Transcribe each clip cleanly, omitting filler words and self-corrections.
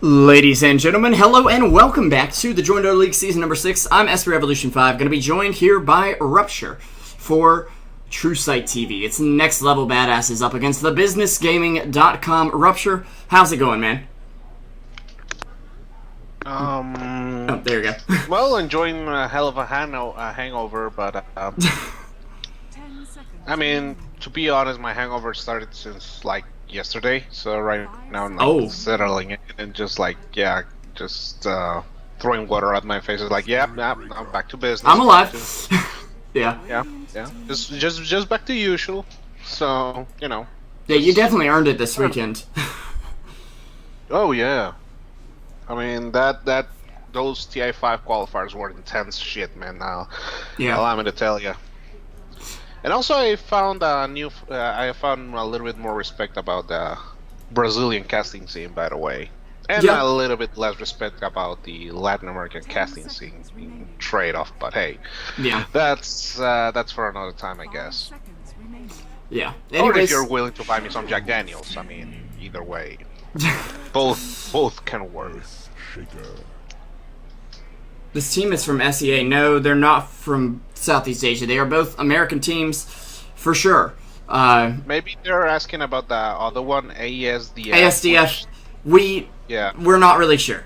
Ladies and gentlemen, hello and welcome back to the JDL League Season number 6. I'm SP Revolution 5, going to be joined here by Ruptur for Truesight TV. It's next level badasses up against the businessgaming.com. Ruptur, how's it going, man? Oh, there you go. Well, enjoying a hell of a hangover, but I mean, to be honest, my hangover started since like yesterday, so right now I'm like settling in and just like throwing water at my face. It's like, I'm back to business. I'm alive. Yeah. Just back to usual. So Yeah, you definitely earned it this weekend. Oh yeah. I mean those TI5 qualifiers were intense shit, man. Allow me to tell you. And also, I found a little bit more respect about the Brazilian casting scene, by the way, and a little bit less respect about the Latin American casting scene trade-off. But hey, that's for another time, I guess. Yeah. Anyways, or if you're willing to buy me some Jack Daniels, I mean, either way, both can work. This team is from SEA. No, they're not from Southeast Asia. They are both American teams, for sure. Maybe they're asking about the other one, ASDF. ASDF. We're not really sure,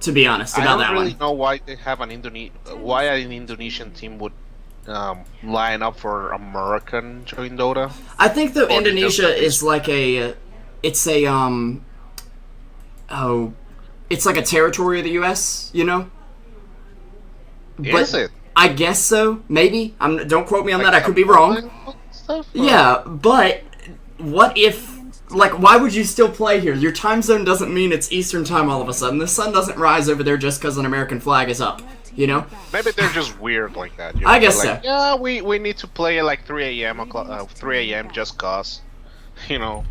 to be honest, about that one. I don't really know why they have an Indonesian team would line up for American JDL. I think though Indonesia is like it's like a territory of the U.S., you know? Is it? I guess so. Maybe. Don't quote me on that. I could be wrong. Yeah, but what if... Like, why would you still play here? Your time zone doesn't mean it's Eastern time all of a sudden. The sun doesn't rise over there just because an American flag is up, you know? Maybe they're just weird like that. You know? I guess so. Yeah, we need to play at like 3 a.m. just cause, you know...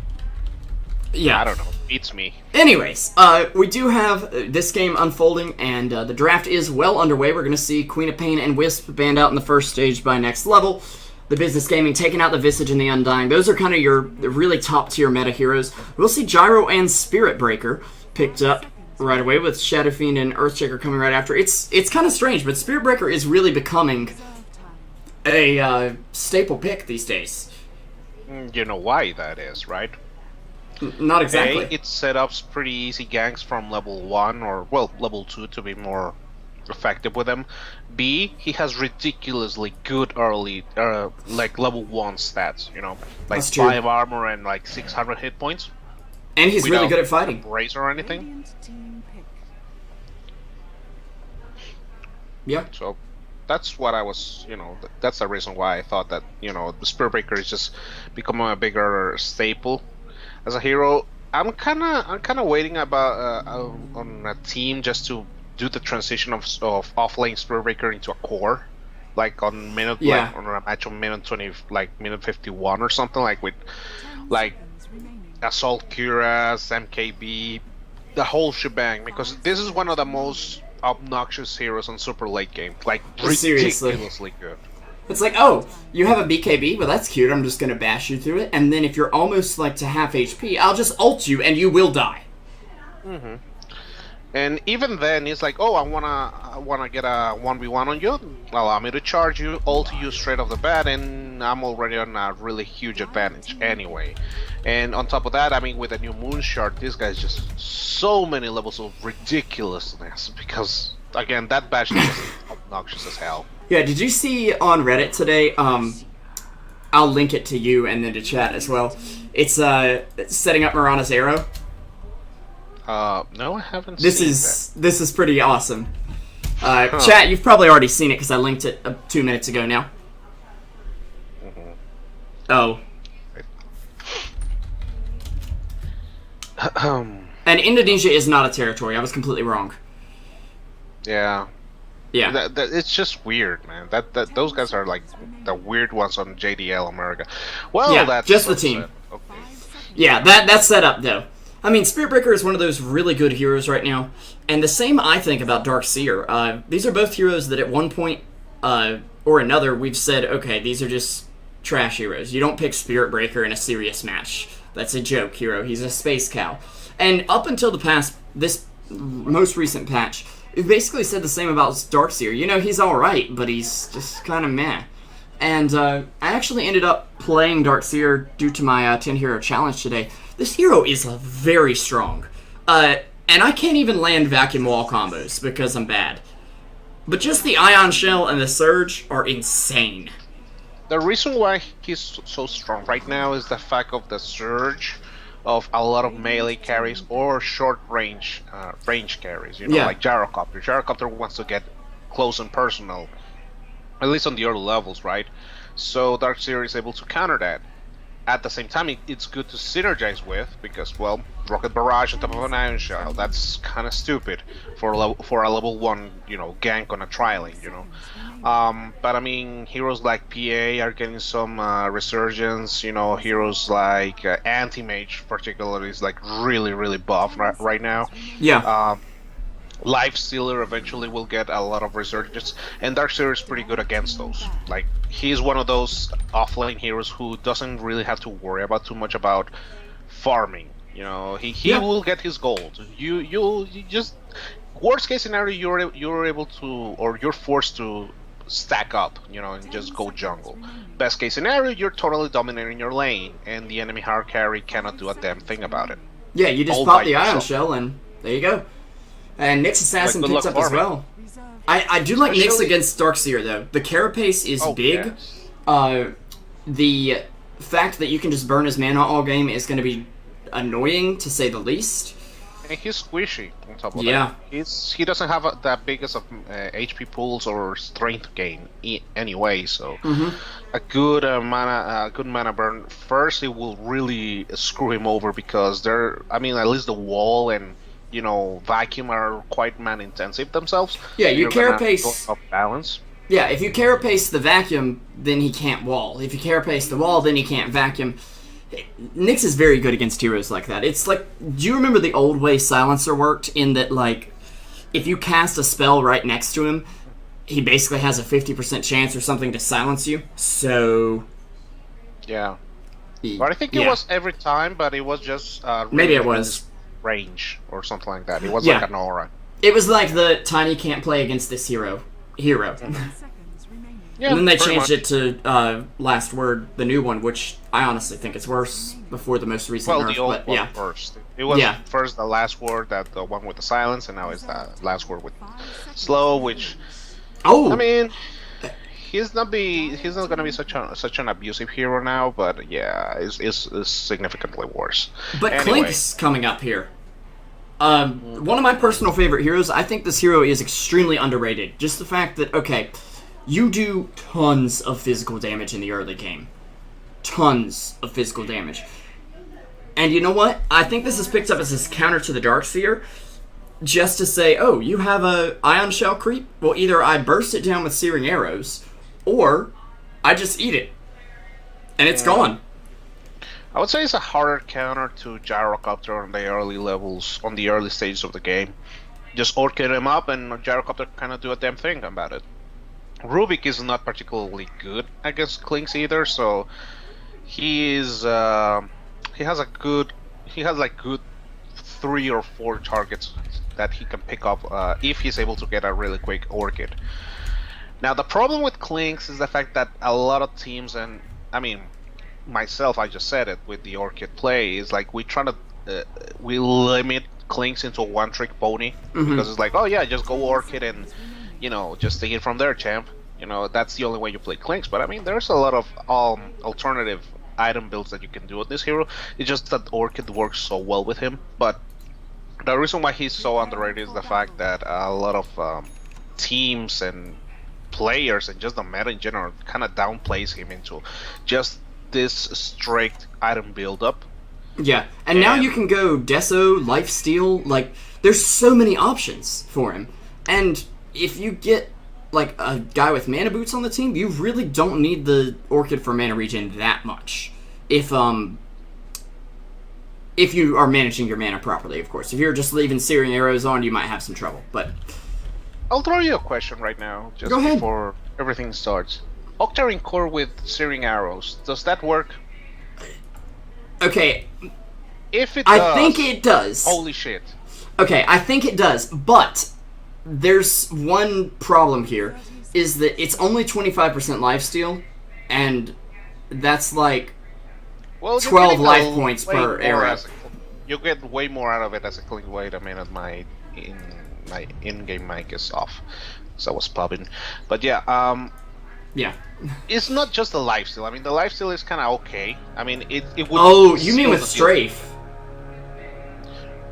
Yeah. I don't know. Beats me. Anyways, we do have this game unfolding, and the draft is well underway. We're going to see Queen of Pain and Wisp banned out in the first stage by next level. The Business Gaming taking out the Visage and the Undying. Those are kind of your really top-tier meta heroes. We'll see Gyro and Spirit Breaker picked up right away, with Shadow Fiend and Earthshaker coming right after. It's kind of strange, but Spirit Breaker is really becoming a staple pick these days. You know why that is, right? Not exactly. A, it set up pretty easy ganks from level 1 or, well, level 2 to be more effective with them. B, he has ridiculously good early, like level 1 stats, you know? Like 5 armor and like 600 hit points. And he's really good at fighting. Brace or anything. Yeah. So that's what I was, you know, that's the reason why I thought that, you know, the Spirit Breaker is just becoming a bigger staple as a hero. I'm kind of waiting about on a team just to do the transition of off-lane Spirit Breaker into a core, like on minute like on a match on minute 20, like minute 51 or something, like with like Assault Cuirass, MKB, the whole shebang, because this is one of the most obnoxious heroes on super late game, like ridiculously good. It's like, oh, you have a BKB? Well, that's cute. I'm just going to bash you through it. And then if you're almost like to half HP, I'll just ult you and you will die. Mm-hmm. And even then, he's like, oh, I wanna get a 1v1 on you. Allow me to charge you, ult you straight off the bat, and I'm already on a really huge advantage anyway. And on top of that, I mean, with a new Moon Shard, this guy's just so many levels of ridiculousness, because, again, that bash is obnoxious as hell. Yeah, did you see on Reddit today, I'll link it to you and then to chat as well. It's setting up Mirana's arrow. No, I haven't seen that. This is pretty awesome. Chat, you've probably already seen it because I linked it 2 minutes ago now. Mm-hmm. Oh. And Indonesia is not a territory. I was completely wrong. Yeah. Yeah. It's just weird, man. That those guys are like the weird ones on JDL America. Well, yeah, that's just the team. Okay. Yeah, that's set up though. I mean, Spirit Breaker is one of those really good heroes right now, and the same I think about Dark Seer. These are both heroes that at one point or another we've said, okay, these are just trash heroes. You don't pick Spirit Breaker in a serious match. That's a joke, hero. He's a space cow. And up until this most recent patch, it basically said the same about Darkseer. You know, he's alright, but he's just kind of meh. And I actually ended up playing Darkseer due to my 10 hero challenge today. This hero is very strong. And I can't even land vacuum wall combos because I'm bad. But just the Ion Shell and the Surge are insane. The reason why he's so strong right now is the fact of the surge of a lot of melee carries or short range carries, you know, like Gyrocopter. Gyrocopter wants to get close and personal, at least on the early levels, right? So Darkseer is able to counter that. At the same time, it's good to synergize with because, well, Rocket Barrage on top of an Ion Shell, that's kind of stupid for a level 1, you know, gank on a trialing, you know. But I mean, heroes like PA are getting some resurgence, you know, heroes like Anti-Mage particularly is like really buff right now. Yeah. Life Stealer eventually will get a lot of resurgence, and Darkseer is pretty good against those. Like, he's one of those offlane heroes who doesn't really have to worry about too much about farming. You know, he will get his gold. You just, worst case scenario, you're able to, or you're forced to stack up, you know, and just go jungle. Best case scenario, you're totally dominating your lane, and the enemy hard carry cannot do a damn thing about it. Yeah, you just pop the Ion Shell, and there you go. And Nyx Assassin picks up as well. I do like Nyx against Darkseer, though. The carapace is big. Yes. The fact that you can just burn his mana all game is going to be annoying, to say the least. And he's squishy on top of that. He doesn't have that biggest of HP pools or strength gain anyway, so a good mana burn first, it will really screw him over because at least the wall and, you know, vacuum are quite mana intensive themselves. Yeah, you carapace off balance. Yeah, if you carapace the vacuum, then he can't wall. If you carapace the wall, then he can't vacuum. Nyx is very good against heroes like that. It's like, do you remember the old way Silencer worked? In that, like, if you cast a spell right next to him, he basically has a 50% chance or something to silence you. So, yeah. But I think it was every time, but it was just really maybe it was range or something like that. It was like an aura. It was like the Tiny can't play against this hero. Yeah, and then they changed it to Last Word, the new one, which I honestly think is worse before the most recent nerf. The old one first. It was first the Last Word, the one with the silence, and now it's the Last Word with slow, which I mean, he's not going to be such an abusive hero now, but yeah, is significantly worse. But anyway. Klink's coming up here. One of my personal favorite heroes. I think this hero is extremely underrated. Just the fact that, okay, you do tons of physical damage in the early game. Tons of physical damage. And you know what? I think this is picked up as his counter to the Darkseer. Just to say, oh, you have a Ion Shell creep? Well, either I burst it down with Searing Arrows, or I just eat it. And it's gone. I would say it's a harder counter to Gyrocopter on the early levels, on the early stages of the game. Just orchid him up and Gyrocopter kind of do a damn thing about it. Rubik is not particularly good against Klinks either, so he has good 3 or 4 targets that he can pick up if he's able to get a really quick orchid. Now the problem with Klinks is the fact that a lot of teams, and I mean myself, I just said it with the orchid play, is like we limit Klinks into a one-trick pony because it's like, oh yeah, just go orchid and, you know, just take it from there, champ. You know, that's the only way you play Klinks. But I mean, there's a lot of alternative item builds that you can do with this hero. It's just that orchid works so well with him. But the reason why he's so underrated is the fact that a lot of teams and players and just the meta in general kind of downplays him into just this strict item build up. Yeah, and now you can go Deso, Lifesteal, like, there's so many options for him. And if you get, like, a guy with mana boots on the team, you really don't need the Orchid for mana regen that much. If you are managing your mana properly, of course. If you're just leaving Searing Arrows on, you might have some trouble, but... I'll throw you a question right now, just before everything starts. Octarine Core with Searing Arrows, does that work? Okay, If it does, I think it does. holy shit. Okay, I think it does, but there's one problem here, is that it's only 25% lifesteal, and that's like Well, 12 life points way per more arrow. You get way more out of it as a clean. Wait a minute, my in-game mic is off, so I was popping. But yeah, Yeah. it's not just the lifesteal. I mean, the lifesteal is kind of okay. I mean, it would. Oh, you mean seal with the deal. strafe?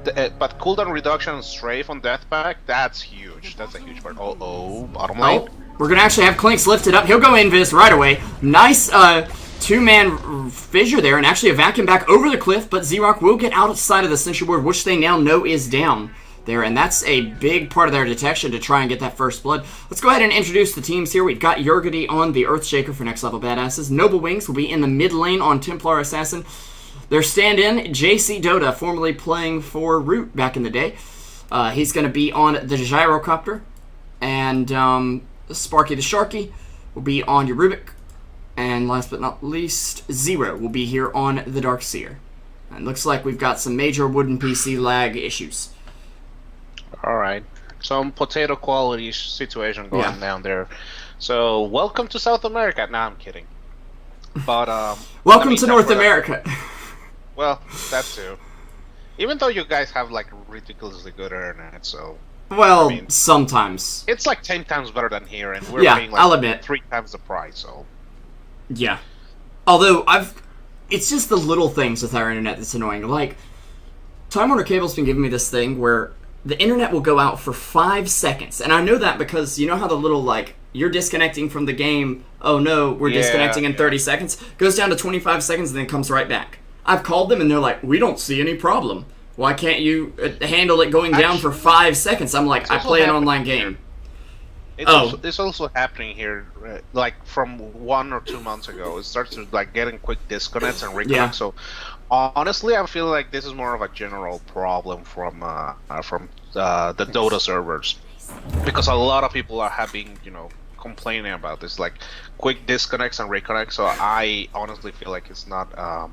But cooldown reduction and strafe on death pack, that's huge. That's a huge part. Bottom lane. Oh, we're gonna actually have Clinks lifted up. He'll go invis right away. Nice two-man fissure there, and actually a vacuum back over the cliff, but Z-Rock will get outside of the sentry board, which they now know is down there, and that's a big part of their detection to try and get that first blood. Let's go ahead and introduce the teams here. We've got Yurgity on the Earthshaker for next level badasses. Noble Wings will be in the mid lane on Templar Assassin. Their stand-in, JDL, formerly playing for Root back in the day. He's going to be on the Gyrocopter. And Sparky the Sharky will be on your Rubik. And last but not least, Zero will be here on the Darkseer. And looks like we've got some major wooden PC lag issues. Alright. Some potato quality situation going down there. So, welcome to South America. Nah, I'm kidding. But, welcome to North America. Well, that too. Even though you guys have like ridiculously good internet, so well, I mean, sometimes it's like 10 times better than here, and we're yeah, paying like I'll admit 3 times the price. So yeah. Although it's just the little things with our internet that's annoying. Like Time Warner Cable's been giving me this thing where the internet will go out for 5 seconds, and I know that because you know how the little like you're disconnecting from the game. Oh no, we're disconnecting in 30 seconds. Goes down to 25 seconds and then comes right back. I've called them and they're like, we don't see any problem. Why can't you handle it going down for 5 seconds? I'm like, I play an online game. It's also happening here, like from 1 or 2 months ago. It starts to like getting quick disconnects and reconnects. Yeah. So honestly, I feel like this is more of a general problem from the Dota servers, because a lot of people are having complaining about this, like quick disconnects and reconnects. So I honestly feel like it's not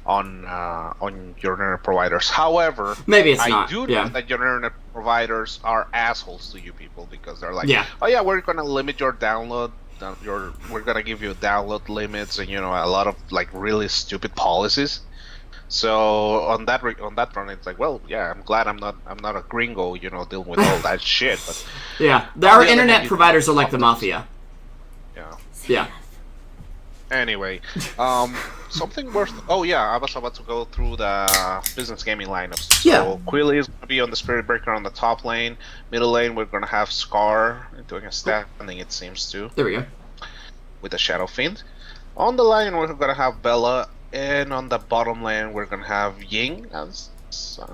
on your internet providers. However, maybe it's I not. do know that your internet providers are assholes to you people, because they're like, oh yeah, we're gonna limit your download. We're gonna give you download limits and a lot of like really stupid policies. So on that front, it's like, well, yeah, I'm glad I'm not a gringo, dealing with all that shit. But yeah, our internet providers are like the mafia. Yeah. Anyway, something worth. Oh yeah, I was about to go through the business gaming lineups. So Quilly is going to be on the Spirit Breaker on the top lane. Middle lane, we're going to have Scar doing a standing, it seems to. There we go. With the Shadow Fiend. On the line, we're going to have Bella, and on the bottom lane, we're going to have Ying. As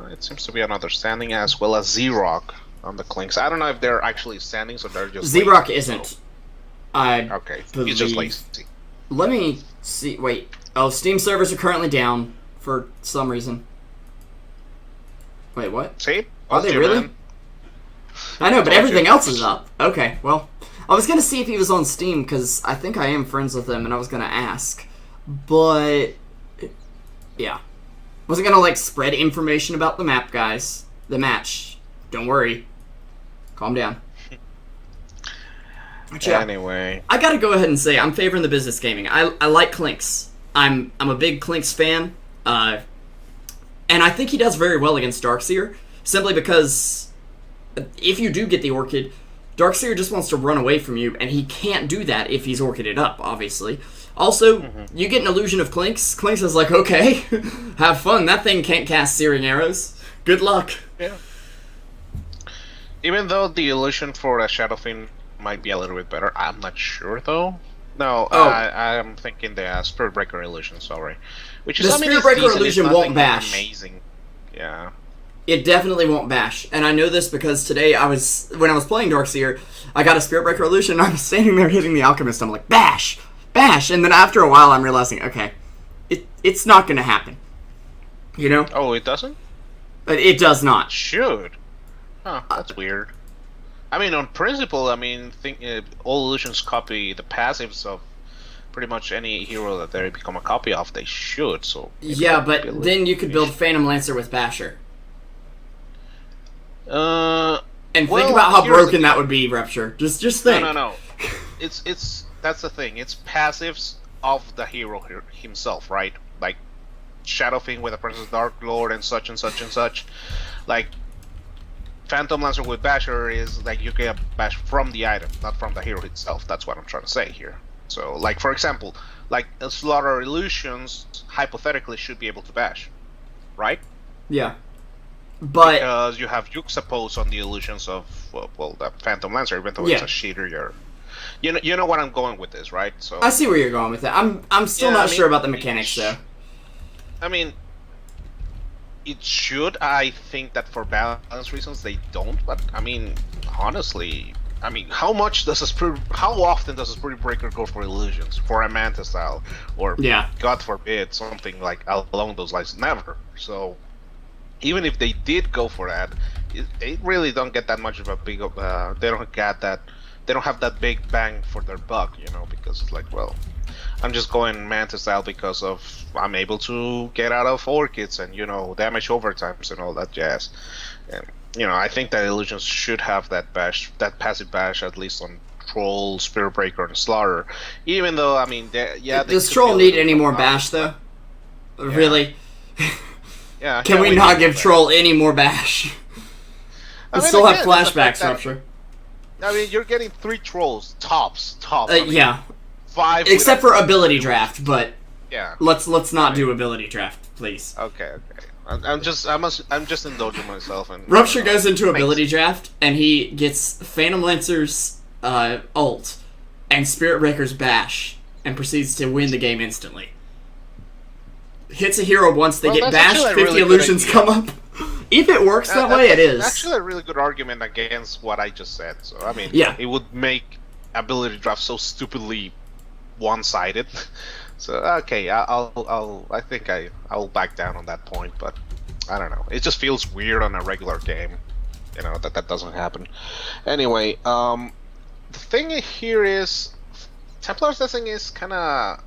it seems to be another standing, as well as Z-Rock on the Clinks. I don't know if they're actually standing, so they're just. Z-Rock isn't. Okay, he's just lazy. Let me see. Wait. Oh, Steam servers are currently down for some reason. Wait, what? See? Are they really? Man. I know, but everything else is up. Okay, well, I was gonna see if he was on Steam because I think I am friends with him, and I was gonna ask, but yeah, wasn't gonna like spread information about the map, guys. The match. Don't worry. Calm down. Anyway, I gotta go ahead and say I'm favoring the business gaming. I like Clinks. I'm a big Clinks fan, and I think he does very well against Darkseer, simply because if you do get the Orchid, Darkseer just wants to run away from you, and he can't do that if he's Orchided up, obviously. Also, you get an illusion of Clinks. Clinks is like, okay, have fun. That thing can't cast Searing Arrows. Good luck. Yeah. Even though the illusion for a Shadow Fiend might be a little bit better, I'm not sure though. No, I'm thinking the Spirit Breaker illusion. Sorry, which is the Spirit Breaker illusion won't bash. Amazing, yeah. It definitely won't bash, and I know this because today when I was playing Darkseer, I got a Spirit Breaker illusion, and I was standing there hitting the Alchemist. I'm like, bash, bash, and then after a while, I'm realizing, okay, it's not going to happen. You know? Oh, it doesn't? It does not. It should. Huh, that's weird. I mean, on principle, all illusions copy the passives of pretty much any hero that they become a copy of, they should. So yeah, but then you could build Phantom Lancer with Basher. And think about how broken that would be, Rupture. Just think. No. It's that's the thing. It's passives of the hero himself, right? Like Shadow Fiend with a Princess Dark Lord and such and such and such. Like Phantom Lancer with Basher is like you get a bash from the item, not from the hero itself. That's what I'm trying to say here. So, like for example, like Slaughter Illusions hypothetically should be able to bash, right? Yeah. But because you have juxtapose on the illusions of well the Phantom Lancer, even though it's a cheater. You know what I'm going with this, right? So I see where you're going with that. I'm still not sure about the mechanics though. I mean, it should. I think that for balance reasons they don't. But I mean, honestly, how often does a Spirit Breaker go for illusions for a Manta style, or God forbid something like along those lines? Never. So even if they did go for that, they really don't get that much of a big. They don't get that. They don't have that big bang for their buck, because it's like, well, I'm just going Manta style because of I'm able to get out of Orchids and damage overtimes and all that jazz. And I think that illusions should have that bash, that passive bash, at least on Troll, Spirit Breaker, and Slaughter. Even though does Troll need any more bash though? Yeah. Really? Yeah. Can we not give Troll any more bash? We still have flashbacks, Rupture. I mean, you're getting 3 Trolls tops. Yeah. 5 except for ability draft, but yeah. Let's not do ability draft, please. Okay. I'm just indulging myself. And Rupture goes into ability draft and he gets Phantom Lancer's ult and Spirit Breaker's bash and proceeds to win the game instantly. Hits a hero once they get bashed, 50 really illusions come up. If it works that way, it is. Actually a really good argument against what I just said. So I mean, it would make ability draft so stupidly one-sided. So okay, I think I'll back down on that point, but I don't know. It just feels weird on a regular game, that doesn't happen. Anyway, the thing here is Templar's Blessing is kind of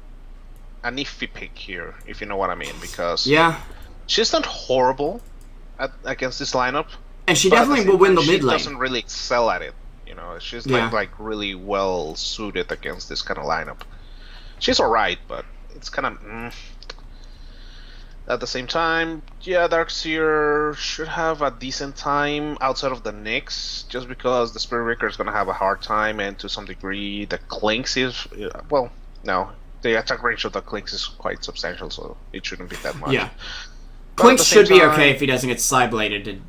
an iffy pick here, if you know what I mean, because she's not horrible against this lineup, and she definitely will win the mid lane. She doesn't really excel at it, She's like really well suited against this kind of lineup. She's alright, but it's kind of at the same time, Darkseer should have a decent time outside of the Nyx, just because the Spirit Breaker is going to have a hard time, and to some degree the Clinks is, the attack range of the Clinks is quite substantial, so it shouldn't be that much. Yeah. Clinks should be okay if he doesn't get side-bladed.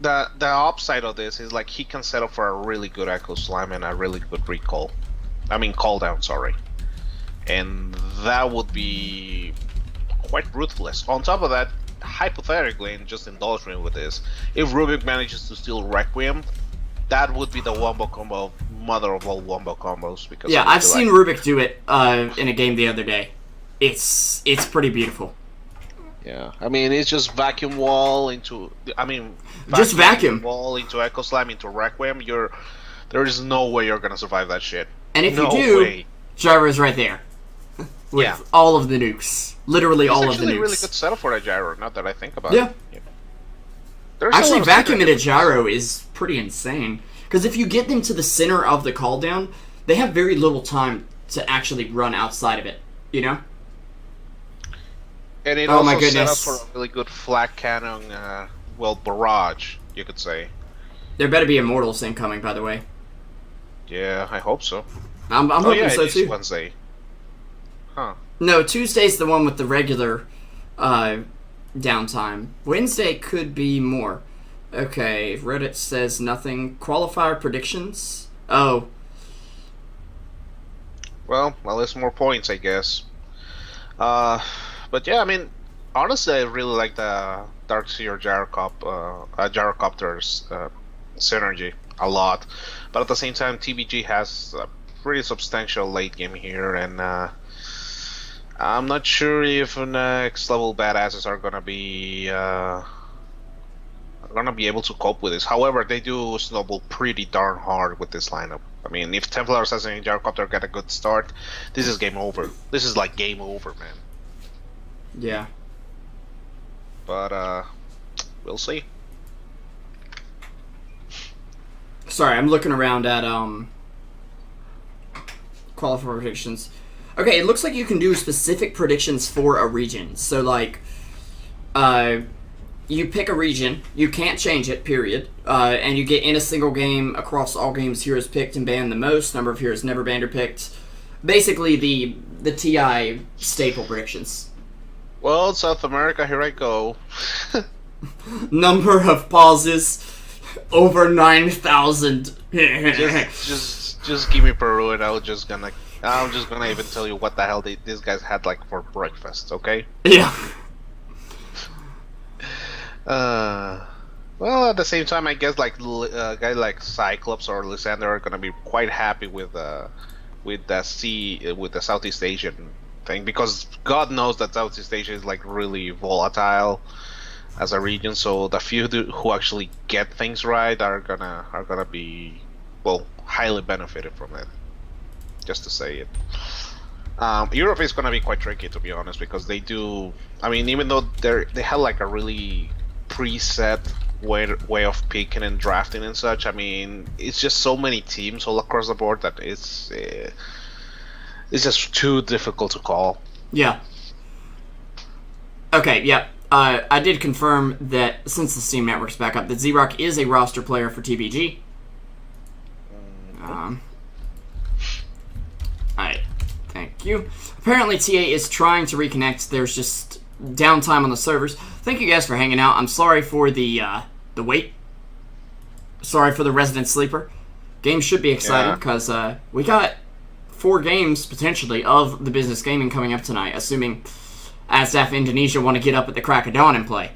The upside of this is like he can set up for a really good Echo Slam and a really good recall. Call down, sorry. And that would be quite ruthless. On top of that, hypothetically, and just indulge me with this, if Rubik manages to steal Requiem, that would be the wombo combo, mother of all wombo combos. Because I've seen Rubik do it in a game the other day. It's pretty beautiful. Yeah, it's just vacuum wall into. Vacuum wall into Echo Slam into Requiem. There is no way you're gonna survive that shit. And if you do, Gyro's right there. With all of the nukes. Literally all of the nukes. It's actually a really good setup for a Gyro, not that I think about it. Actually, vacuuming a Gyro is pretty insane. Because if you get them to the center of the call down, they have very little time to actually run outside of it. And it also set up for a really good flak cannon, barrage, you could say. There better be Immortals incoming, by the way. Yeah, I hope so. I'm hoping so too. Wednesday. Huh. No, Tuesday's the one with the regular downtime. Wednesday could be more. Okay, Reddit says nothing. Qualifier predictions? Oh. Well, at least more points, I guess. But yeah, honestly, I really like the Darkseer Gyrocopter's synergy a lot. But at the same time, TBG has a pretty substantial late game here, and I'm not sure if next level badasses are gonna be able to cope with this. However, they do snowball pretty darn hard with this lineup. I mean, if Templar Assassin and Gyrocopter get a good start, this is game over. This is like game over, man. Yeah. But we'll see. Sorry, I'm looking around at qualifier predictions. Okay, it looks like you can do specific predictions for a region. So like, you pick a region, you can't change it, period, and you get in a single game across all games heroes picked and banned the most, number of heroes never banned or picked. Basically, the TI staple predictions. Well, South America, here I go. Number of pauses over 9,000. just give me Peru, and I'm just gonna even tell you what the hell these guys had like for breakfast, okay? Yeah. Well, at the same time, I guess like a guy like Cyclops or Lysander are gonna be quite happy with the Southeast Asian thing, because God knows that Southeast Asia is like really volatile as a region. So the few who actually get things right are gonna be, well, highly benefited from it. Just to say it. Europe is gonna be quite tricky, to be honest, because they do. I mean, even though they have like a really preset way of picking and drafting and such. I mean, it's just so many teams all across the board that it's just too difficult to call. Yeah. Okay. Yeah. I did confirm that since the Steam Network's back up, that Z-Rock is a roster player for TBG. Alright, thank you. Apparently TA is trying to reconnect. There's just downtime on the servers. Thank you guys for hanging out. I'm sorry for the wait. Sorry for the resident sleeper. Game should be exciting because we got 4 games potentially of the business gaming coming up tonight, assuming Asdaf Indonesia want to get up at the crack of dawn and play.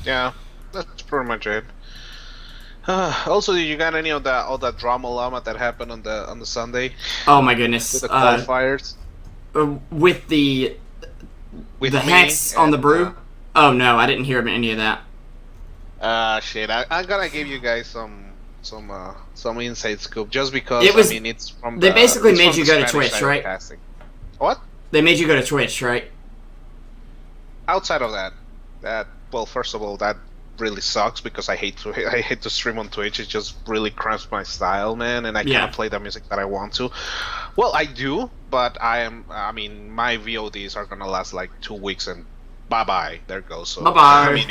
Yeah, that's pretty much it. Also, did you got any of all that drama llama that happened on the Sunday? Oh my goodness! With the qualifiers, with the hex on the brew. Oh no, I didn't hear any of that. Shit! I'm gonna give you guys some inside scoop, just because I mean it's from. They basically made you go to Twitch, right? Casting. What? They made you go to Twitch, right? Outside of that, well, first of all, that really sucks because I hate to stream on Twitch. It just really cramps my style, man, and I can't play the music that I want to. Well, I do, but I mean, my VODs are gonna last like 2 weeks, and bye. There goes. So, bye.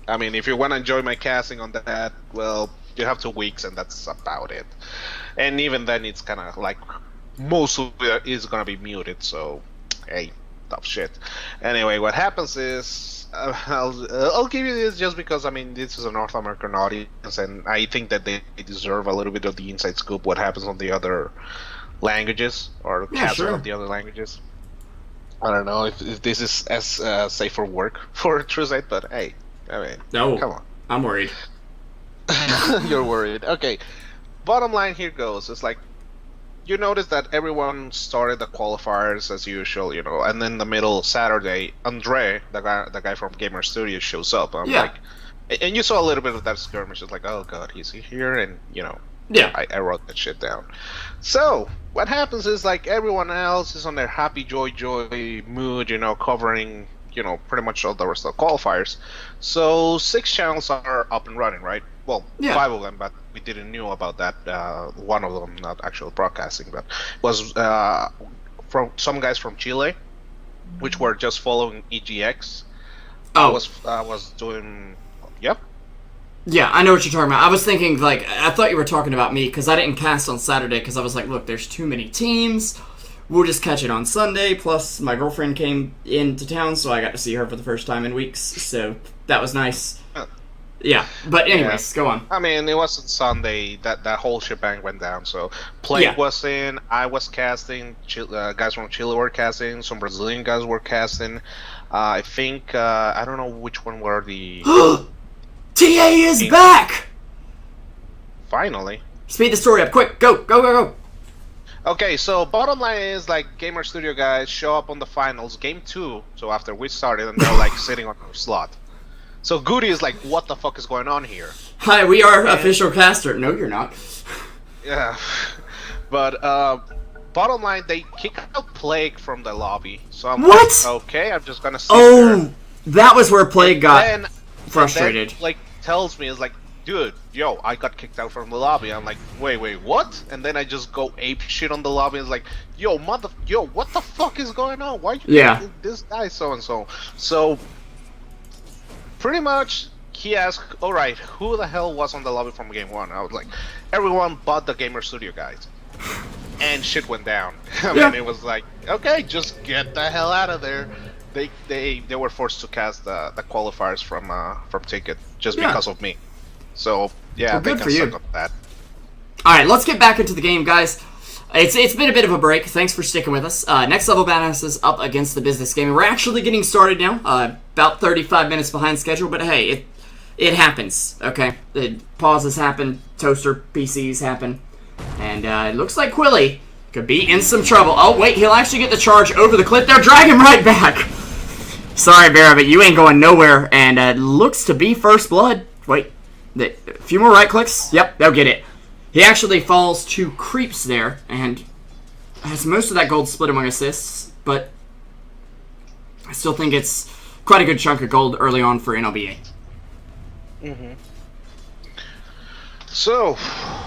I mean, if you want to enjoy my casting on that, well, you have 2 weeks, and that's about it. And even then, it's kind of like most of it is gonna be muted. So, hey, tough shit. Anyway, what happens is I'll give you this just because I mean this is a North American audience, and I think that they deserve a little bit of the inside scoop what happens on the other languages or casting of the other languages. I don't know if this is as safe for work for Truesight, but hey, I mean, come on. I'm worried. You're worried. Okay. Bottom line here goes. It's like you notice that everyone started the qualifiers as usual, you know, and then the middle Saturday, Andre, the guy from Gamer Studios, shows up. I'm like, and you saw a little bit of that skirmish. It's like, oh god, he's here, and you know, I wrote that shit down. So what happens is like everyone else is on their happy joy mood, you know, covering, you know, pretty much all the rest of the qualifiers. So 6 channels are up and running, right? Well, 5 of them, but we didn't know about that. One of them, not actual broadcasting, but was from some guys from Chile, which were just following EGX. I was doing. Yep. Yeah, I know what you're talking about. I was thinking, like, I thought you were talking about me because I didn't cast on Saturday because I was like, look, there's too many teams. We'll just catch it on Sunday. Plus, my girlfriend came into town, so I got to see her for the first time in weeks. So that was nice. Yeah, but anyways, go on. I mean, it wasn't Sunday that whole shebang went down. So Plague was in, I was casting, guys from Chile were casting, some Brazilian guys were casting. I think I don't know which one were the. TA is back. Finally. Speed the story up, quick! Go! Okay, so bottom line is like Gamer Studio guys show up on the finals, game 2. So after we started, and they're like sitting on our slot. So Goody is like, what the fuck is going on here? Hi, we are official caster. No, you're not. Yeah, but bottom line, they kick out Plague from the lobby. So I'm What? like, okay, I'm just gonna sit there. Oh, that was where Plague got Then, frustrated. then, like, tells me, is like, dude, yo, I got kicked out from the lobby. I'm like, wait, what? And then I just go ape shit on the lobby. It's like, yo, what the fuck is going on? Why you kicking this guy so and so? So, pretty much, he asked, all right, who the hell was on the lobby from game one? I was like, everyone but the Gamer Studio guys. And shit went down. I mean, it was like, okay, just get the hell out of there. They were forced to cast the qualifiers from Ticket just because of me. So yeah, well, they good can for you. suck up that. All right, let's get back into the game, guys. It's been a bit of a break. Thanks for sticking with us. Next Level Badasses up against the Business Gaming. We're actually getting started now. About 35 minutes behind schedule, but hey, it happens. Okay, the pauses happen. Toaster PCs happen. And it looks like Quilly could be in some trouble. Oh, wait, he'll actually get the charge over the cliff there. Drag him right back. Sorry, Vera, but you ain't going nowhere. And it looks to be first blood. Wait, a few more right clicks. Yep, they'll get it. He actually falls to creeps there and has most of that gold split among assists. But I still think it's quite a good chunk of gold early on for NLBA. Mm-hmm. So,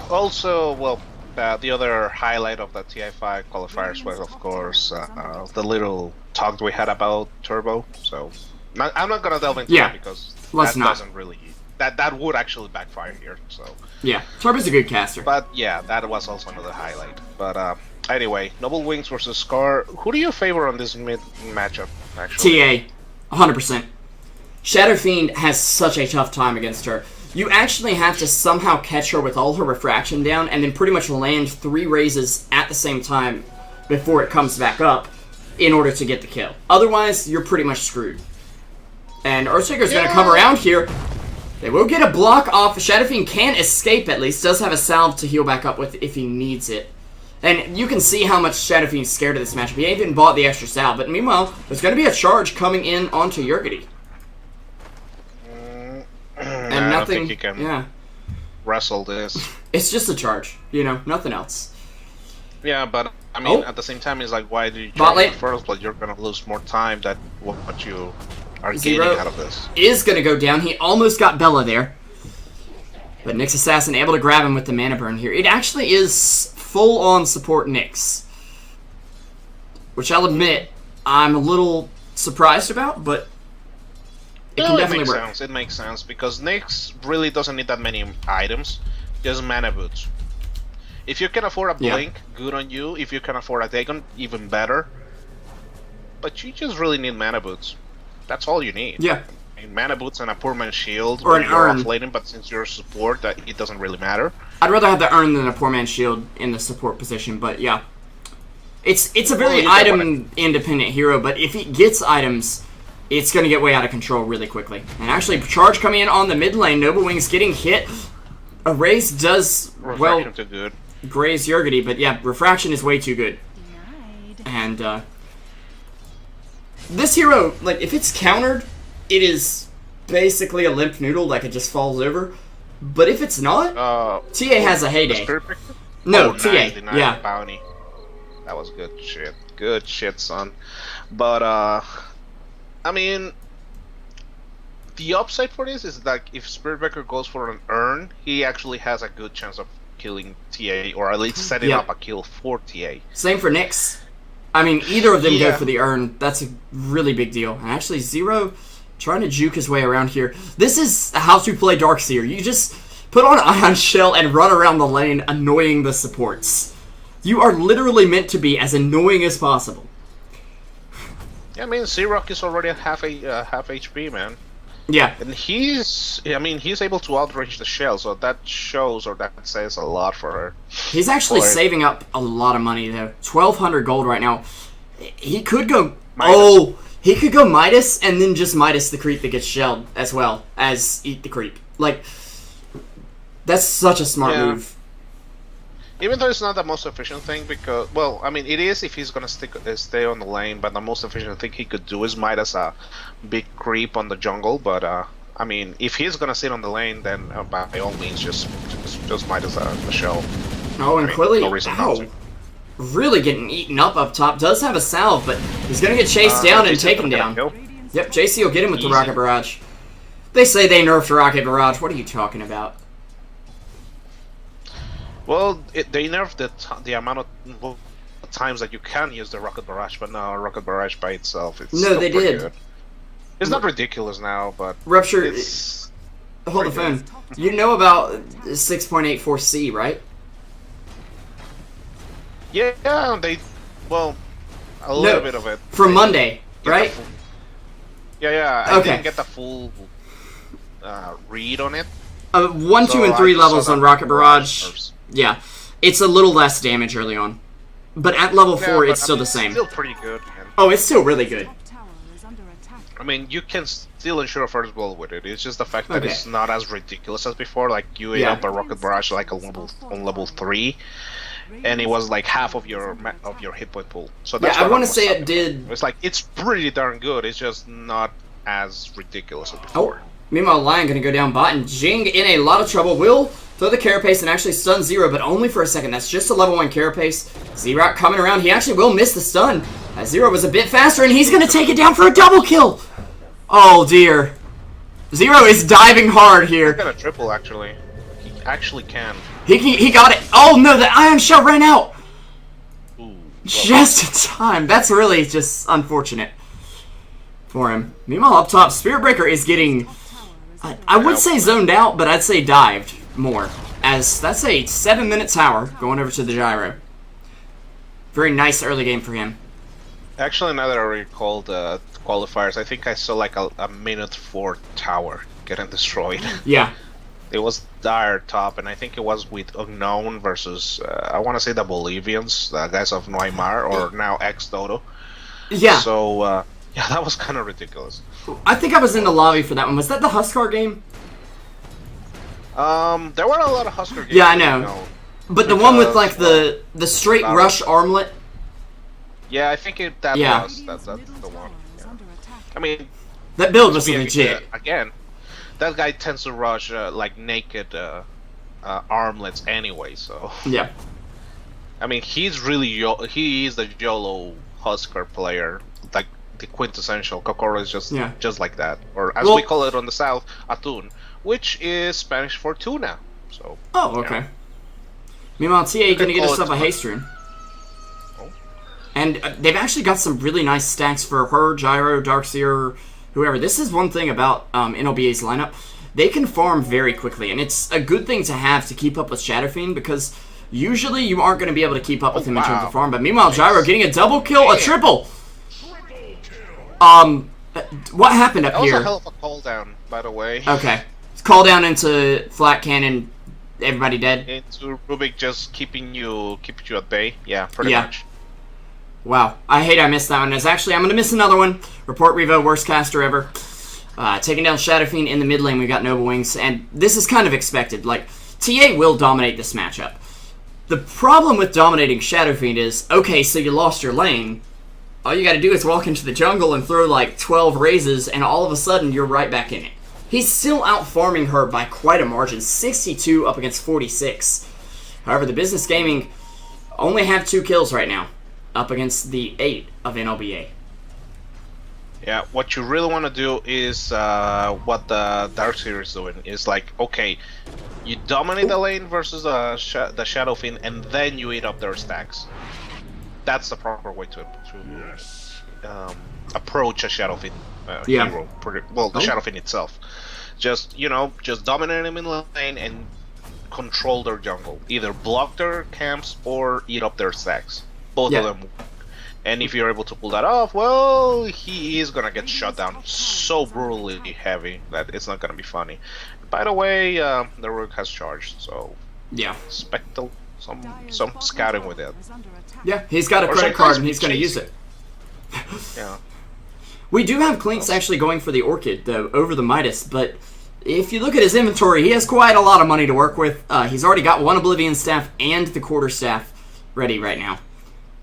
also, well, the other highlight of the TI5 qualifiers was, of course, the little talk we had about Turbo. So, I'm not gonna delve into that because doesn't really that would actually backfire here. So yeah, Turbo's a good caster. But yeah, that was also another highlight. But anyway, Noble Wings versus Scar. Who do you favor on this mid matchup? Actually, TA, 100%. Shadow Fiend has such a tough time against her. You actually have to somehow catch her with all her refraction down and then pretty much land 3 raises at the same time before it comes back up in order to get the kill. Otherwise, you're pretty much screwed. And Earthshaker's going to come around here. They will get a block off. Shadow Fiend can escape at least. Does have a salve to heal back up with if he needs it. And you can see how much Shadow Fiend's scared of this matchup. He ain't even bought the extra salve. But meanwhile, there's going to be a charge coming in onto Yurgity. And nothing. I don't think you can wrestle this. It's just a charge, you know, nothing else. Yeah, but I mean, at the same time, it's like, why do you charge in the first place? You're gonna lose more time than what you are gaining out of this. Is gonna go down. He almost got Bella there, but Nyx Assassin able to grab him with the mana burn here. It actually is full-on support Nyx, which I'll admit I'm a little surprised about, but. It can definitely work. It makes sense because Nyx really doesn't need that many items, just mana boots. If you can afford a blink, good on you. If you can afford a Dagon, even better. But you just really need mana boots. That's all you need. Yeah. I mean, mana boots and a poor man's shield, or an urn. Offlaning, but since you're support, that it doesn't really matter. I'd rather have the urn than a poor man's shield in the support position, but yeah, it's a very item independent hero. But if he gets items, it's going to get way out of control really quickly. And actually, charge coming in on the mid lane. Noble Wings getting hit. A raise does, refraction too good. Graze Yurgity, but yeah, refraction is way too good. And this hero, like, if it's countered, it is basically a limp noodle, like it just falls over. But if it's not, TA has a heyday. No, TA, nice, bounty. That was good shit. Good shit, son. But, I mean, the upside for this is that if Spiritbreaker goes for an urn, he actually has a good chance of killing TA, or at least setting up a kill for TA. Same for Nyx. I mean, either of them go for the urn. That's a really big deal. And actually, Zero trying to juke his way around here. This is how to play Darkseer. You just put on Ion Shell and run around the lane annoying the supports. You are literally meant to be as annoying as possible. Yeah, I mean, Xerox is already at half HP, man. Yeah. And he's able to outrange the shell, so that shows, or that says a lot for her. He's actually saving up a lot of money, though. 1,200 gold right now. He could go... Midas. Oh, he could go Midas, and then just Midas the creep that gets shelled, as well as eat the creep. Like, that's such a smart move. Even though it's not the most efficient thing, because, well, I mean, it is if he's gonna stay on the lane, but the most efficient thing he could do is Midas a big creep on the jungle, but, I mean, if he's gonna sit on the lane, then by all means, just Midas the shell. Oh, and Quilly, no reason not to. really getting eaten up top. Does have a salve, but he's going to get chased down and taken down. Yep, JC will get him with the Rocket Barrage. They say they nerfed Rocket Barrage. What are you talking about? Well, they nerfed the amount of times that you can use the Rocket Barrage, but now Rocket Barrage by itself, it's no, they did. Good. It's not ridiculous now, but Rupture, it's hold the phone. You know about 6.84C, right? Yeah, a little bit of it. From Monday, right? Yeah, I didn't get the full read on it. 1, 2, and 3 levels on Rocket Barrage. Yeah, it's a little less damage early on. But at level 4, it's still the same. It's still pretty good, man. Oh, it's still really good. I mean, you can still ensure a first blow with it. It's just the fact that it's not as ridiculous as before. Like, you ate up a Rocket Barrage like on level 3, and it was like half of your hit point pool. So that's I want to say it did. It's like, it's pretty darn good. It's just not as ridiculous as before. Oh, meanwhile, Lion going to go down bot, and Jing in a lot of trouble. Will throw the Carapace and actually stun Zero, but only for a second. That's just a level 1 Carapace. Z-Rock coming around. He actually will miss the stun, as Zero was a bit faster, and he's going to take it down for a double kill. Oh, dear. Zero is diving hard here. He's got a triple, actually. He actually can. He got it. Oh, no, the Ion Shell ran out. Ooh, well, just in time. That's really just unfortunate for him. Meanwhile, up top, Spirit Breaker is getting... I would say zoned out, but I'd say dived more, as that's a 7-minute tower going over to the gyro. Very nice early game for him. Actually, now that I recall the qualifiers, I think I saw like a minute 4 tower getting destroyed. Yeah. It was dire top, and I think it was with Unknown versus, I want to say the Bolivians, the guys of Neymar, or now ex-Dodo. Yeah. So, yeah, that was kind of ridiculous. I think I was in the lobby for that one. Was that the Huskar game? There were a lot of Husker games. Yeah, I know. But the one with like the straight rush armlet. Yeah, I think that was that's the one. Yeah. I mean, that build was legit. Again, that guy tends to rush like naked armlets anyway. So yeah. I mean, he's really he is the YOLO Husker player, like the quintessential. Kokoro is just like that, or as we call it on the south, atún, which is Spanish for tuna. So. Oh, okay. Meanwhile, TA gonna get herself a haste rune. Oh. And they've actually got some really nice stacks for her, Gyro, Darkseer, whoever. This is one thing about NLBA's lineup. They can farm very quickly, and it's a good thing to have to keep up with Shadow Fiend, because usually you aren't going to be able to keep up with him in terms of farm. But meanwhile, Gyro getting a double kill, a triple! What happened up here? That was a hell of a call down, by the way. Okay. Call down into flat cannon, everybody dead? Into Rubik just keeping you at bay. Yeah, pretty much. Wow. I hate I missed that one. I'm going to miss another one. Report Revo, worst caster ever. Taking down Shadow Fiend in the mid lane, we got Noble Wings, and this is kind of expected. Like, TA will dominate this matchup. The problem with dominating Shadow Fiend is, okay, so you lost your lane. All you gotta do is walk into the jungle and throw like 12 raises, and all of a sudden you're right back in it. He's still out-farming her by quite a margin, 62 up against 46. However, the Business Gaming only have 2 kills right now, up against the 8 of NLBA. Yeah, what you really want to do is what the Darkseer is doing. Is like, okay, you dominate the lane versus the Shadow Fiend, and then you eat up their stacks. That's the proper way to approach a Shadow Fiend hero. Well, the Shadow Fiend itself. Just dominate them in the lane and control their jungle. Either block their camps or eat up their stacks. Both of them. And if you're able to pull that off, well, he is gonna get shut down so brutally heavy that it's not gonna be funny. By the way, the Rook has charged, so expect some scouting with it. Yeah, he's got a credit card and he's gonna use it. Yeah. We do have Clinks actually going for the Orchid though over the Midas, but if you look at his inventory, he has quite a lot of money to work with. He's already got 1 Oblivion staff and the Quarter staff ready right now,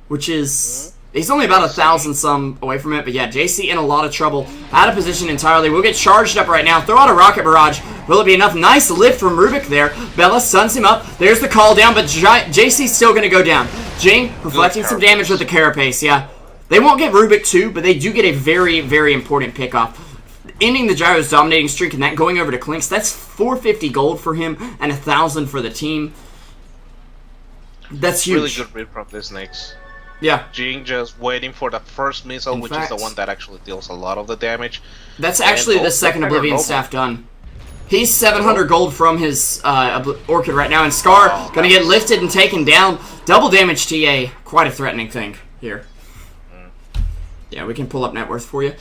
which is He's only about 1,000 some away from it, but yeah, JC in a lot of trouble. Out of position entirely. We'll get charged up right now. Throw out a rocket barrage. Will it be enough? Nice lift from Rubik there. Bella stuns him up. There's the call down, but JC's still going to go down. Jing reflecting some damage with the carapace, yeah. They won't get Rubik too, but they do get a very, very important pickoff. Ending the Gyro's dominating streak and that going over to Clinks. That's 450 gold for him and 1,000 for the team. That's huge. Really good read from this Nyx. Yeah. Jing just waiting for the first missile, which is the one that actually deals a lot of the damage. That's actually the second Oblivion staff done. He's 700 gold from his Orchid right now, and Scar gonna get lifted and taken down. Double damage TA. Quite a threatening thing here. Yeah, we can pull up net worth for you.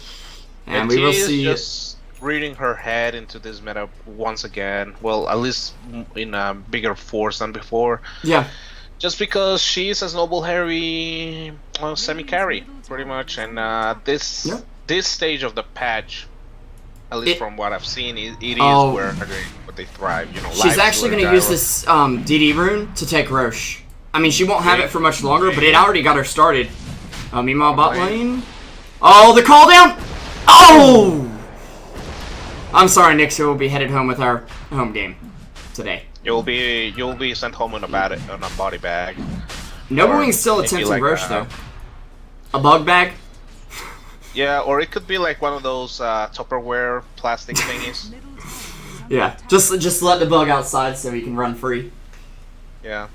And we will see. Just reading her head into this meta once again. Well, at least in a bigger force than before. Yeah. Just because she's a snowball heavy semi-carry, pretty much, and this stage of the patch, at least from what I've seen, it is where they thrive. You know, she's actually going to use this DD rune to take Roche. I mean, she won't have it for much longer, but it already got her started. Meanwhile, bot lane. Oh, the call down! Oh! I'm sorry, Nyx, will be headed home with our home game today. You'll be sent home in a body bag. Noble's still attempting like Roche though. A bug bag? Yeah, or it could be like one of those Tupperware plastic thingies. Yeah, just let the bug outside so he can run free. Yeah,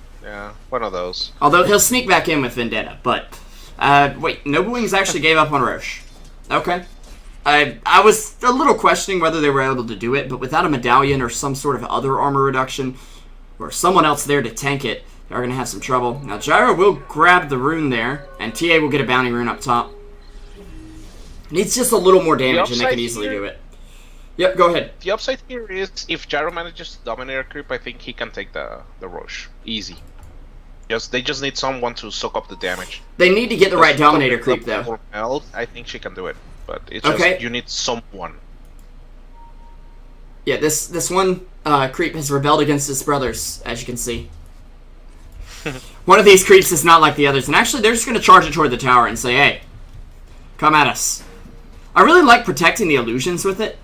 one of those. Although he'll sneak back in with Vendetta, but wait, Noblewings actually gave up on Roche. Okay. I was a little questioning whether they were able to do it, but without a medallion or some sort of other armor reduction, or someone else there to tank it, they're going to have some trouble. Now, Gyro will grab the rune there, and TA will get a bounty rune up top. Needs just a little more damage, and they can easily do it. Yep, go ahead. The upside here is, if Gyro manages to dominate a creep, I think he can take the Roche. Easy. They just need someone to soak up the damage. They need to get the right Dominator creep, though. I think she can do it. But it's just, you need someone. Yeah, this one creep has rebelled against his brothers, as you can see. One of these creeps is not like the others, and actually they're just going to charge it toward the tower and say, hey, come at us. I really like protecting the illusions with it,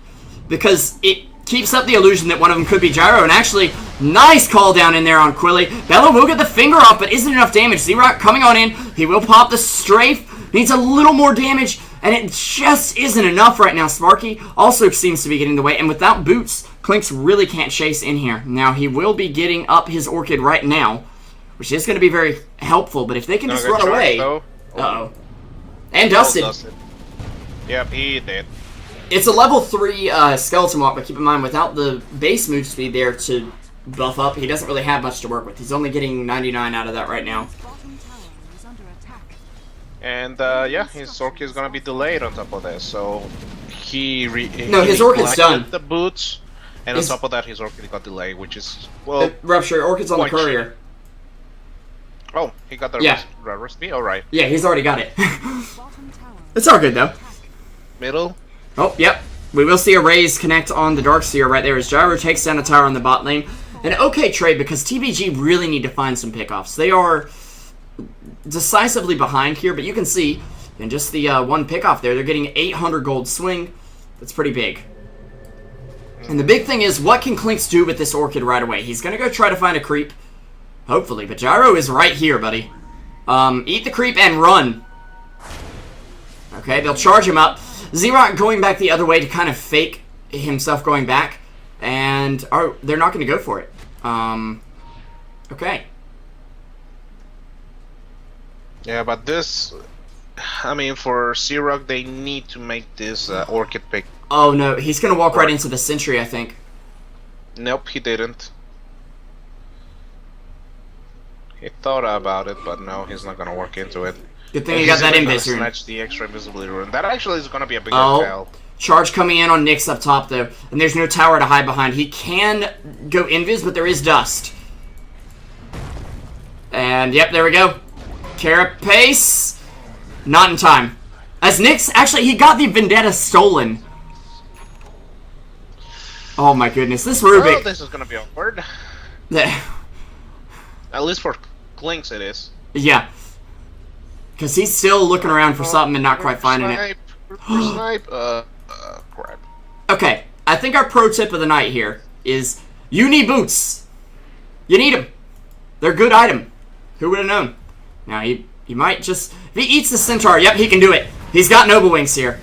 because it keeps up the illusion that one of them could be Gyro, and actually, nice call down in there on Quilly. Bella will get the finger off, but isn't enough damage. Z-Rock coming on in, he will pop the strafe, needs a little more damage, and it just isn't enough right now. Sparky also seems to be getting the way, and without boots, Clinks really can't chase in here. Now, he will be getting up his Orchid right now, which is going to be very helpful, but if they can just run away... Uh-oh. And Dusted. Yep, he did. It's a level 3 Skeleton Walk, but keep in mind, without the base move speed there to buff up, he doesn't really have much to work with. He's only getting 99 out of that right now. And yeah, his Orchid is gonna be delayed on top of this, so his Orchid's done. The boots, and on top of that, his Orchid got delayed, which is Rupture. Orchid's on the courier. Oh, he got the recipe. All right. Yeah, he's already got it. It's all good though. Middle. Oh, yep. We will see a raise connect on the Darkseer right there as Gyro takes down a tower on the bot lane. An okay trade because TBG really need to find some pickoffs. They are decisively behind here, but you can see in just the one pickoff there, they're getting 800 gold swing. That's pretty big. And the big thing is, what can Clinks do with this Orchid right away? He's going to go try to find a creep. Hopefully, but Gyro is right here, buddy. Eat the creep and run. Okay, they'll charge him up. Z-Rock going back the other way to kind of fake himself going back. And they're not going to go for it. Okay. Yeah, but this... I mean, for Z-Rock, they need to make this Orchid pick. Oh, no. He's going to walk right into the Sentry, I think. Nope, he didn't. He thought about it, but no, he's not going to work into it. Good thing he got that Invis rune. Snatch the extra invisibility rune. That actually is going to be a big tell. Charge coming in on Nyx up top, though. And there's no tower to hide behind. He can go Invis, but there is dust. And, yep, there we go. Carapace. Not in time. As Nyx, actually, he got the Vendetta stolen. Oh, my goodness. This Rubik. Well, this is going to be awkward. At least for Clinks it is. Yeah. Because he's still looking around for something and not quite finding it. Snipe. Crap. Okay, I think our pro tip of the night here is you need boots. You need them. They're a good item. Who would have known? Now, he might just... If he eats the centaur, yep, he can do it. He's got noble wings here.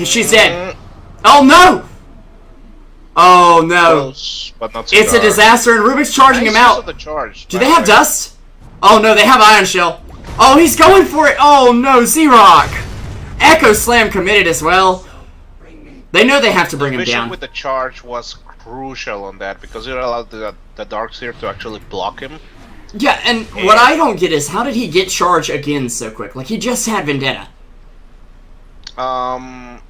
She's dead. Oh, no! Oh, no. Close, but not so It's a disaster, and Rubik's charging him out. The charge, Do they have dust? Oh, no, they have Ion Shell. Oh, he's going for it. Oh, no, Z-Rock. Echo Slam committed as well. They know they have to bring him vision down. With the charge was crucial on that because it allowed the Darkseer to actually block him. Yeah, and what I don't get is how did he get charge again so quick? Like, he just had Vendetta. Well,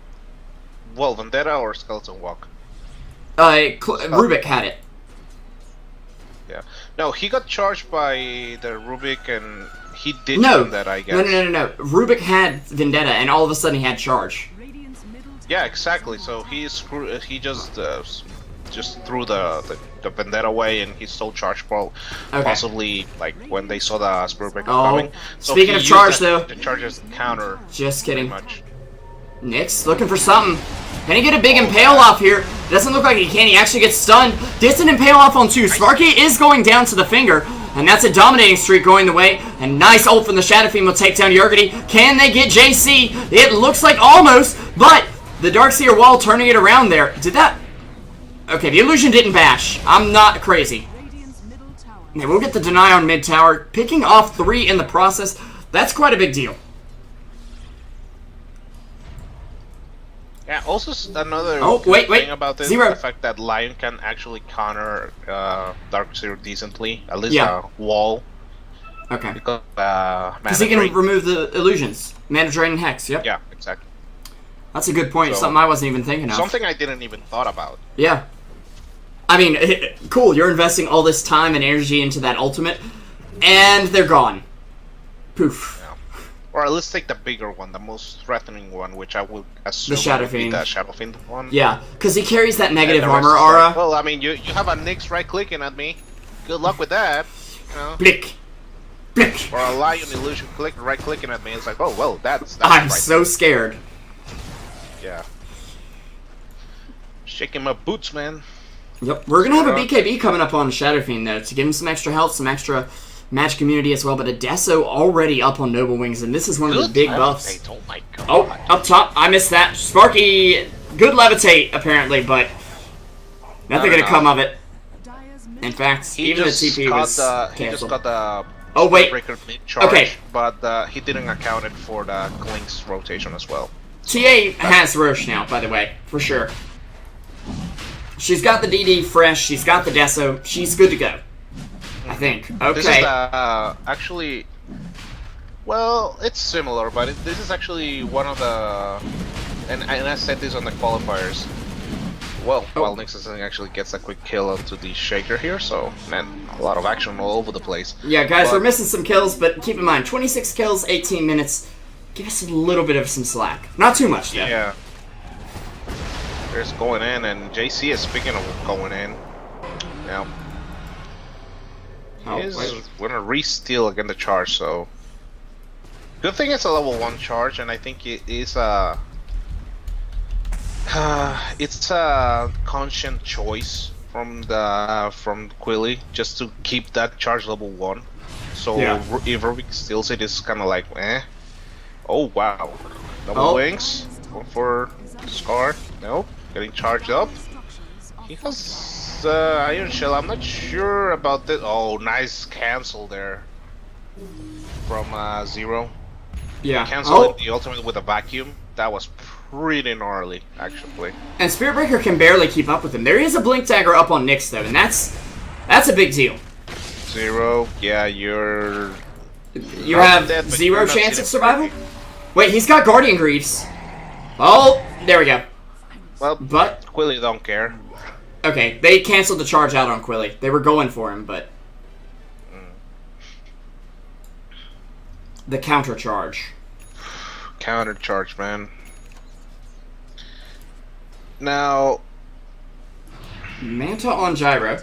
Vendetta or Skeleton Walk? Rubik had it. Yeah. No, he got charged by the Rubik and he ditched Vendetta, I guess. No. Rubik had Vendetta and all of a sudden he had charge. Yeah, exactly. So he just threw the Vendetta away and he stole charge possibly like when they saw the Spirit Breaker coming. So speaking of charge though. The charge is counter. Just kidding. Much. Nyx looking for something. Can he get a big impale off here? Doesn't look like he can. He actually gets stunned. Distant impale off on 2. Sparky is going down to the finger. And that's a dominating streak going the way. And nice ult from the Shadow Fiend will take down Yurgity. Can they get JC? It looks like almost. But the Darkseer wall turning it around there. Did that... Okay, the illusion didn't bash. I'm not crazy. Yeah, we'll get the deny on mid tower. Picking off 3 in the process. That's quite a big deal. Yeah, also another thing about this is the fact that Lion can actually counter Darkseer decently, at least wall. Okay. Because he can remove the illusions. Mana Drain and Hex, yep. Yeah, exactly. That's a good point, something I wasn't even thinking of. Something I didn't even thought about. Yeah. I mean, cool, you're investing all this time and energy into that ultimate, and they're gone. Poof. Or let's take the bigger one, the most threatening one, which I would assume the Shadow would be Fiend. the Shadow Fiend one. Yeah, because he carries that negative armor aura. Well, I mean, you have a Nyx right-clicking at me. Good luck with that. You know? Blick. Blick. Or a Lion illusion right-clicking at me. It's like, oh, well, that's I'm so scared. Yeah. Shaking my boots, man. Yep, we're going to have a BKB coming up on Shadow Fiend, though, to give him some extra health, some extra... Magic immunity as well, but Adesso already up on Noble Wings, and this is one of the big buffs. Oh my god. Oh, up top, I missed that. Sparky, good levitate, apparently, but nothing gonna come of it. In fact, even the TP was canceled. He just got the breaker mid-charge, but he didn't account it for the Klink's rotation as well. TA has Roche now, by the way, for sure. She's got the DD fresh, she's got the Deso, she's good to go. I think. Okay. This is actually, well, it's similar, but this is actually one of the, and I said this on the qualifiers. Well, while Nyx actually gets a quick kill onto the Shaker here, so man, a lot of action all over the place. Yeah, guys, we're missing some kills, but keep in mind, 26 kills, 18 minutes. Give us a little bit of some slack. Not too much, though. Yeah. There's going in, and JC is speaking of going in. Now. He's gonna re-steal again the charge, so good thing it's a level 1 charge, and I think it is it's a conscient choice from Quilly just to keep that charge level 1. So if Rubik steals it, it's kind of like oh wow, double wings, going for Scar. Nope, getting charged up. He has Iron Shell. I'm not sure about this. Oh, nice cancel there from Zero. Yeah. Cancel the ultimate with a vacuum. That was pretty gnarly, actually. And Spirit Breaker can barely keep up with him. There is a Blink Dagger up on Nyx, though, and that's a big deal. Zero, yeah, you have dead, 0 chance of survival? Wait, he's got Guardian Greaves. Oh, there we go. Well, but Quilly don't care. Okay, they canceled the charge out on Quilly. They were going for him, but... The counter charge. Counter charge, man. Now... Manta on Gyro.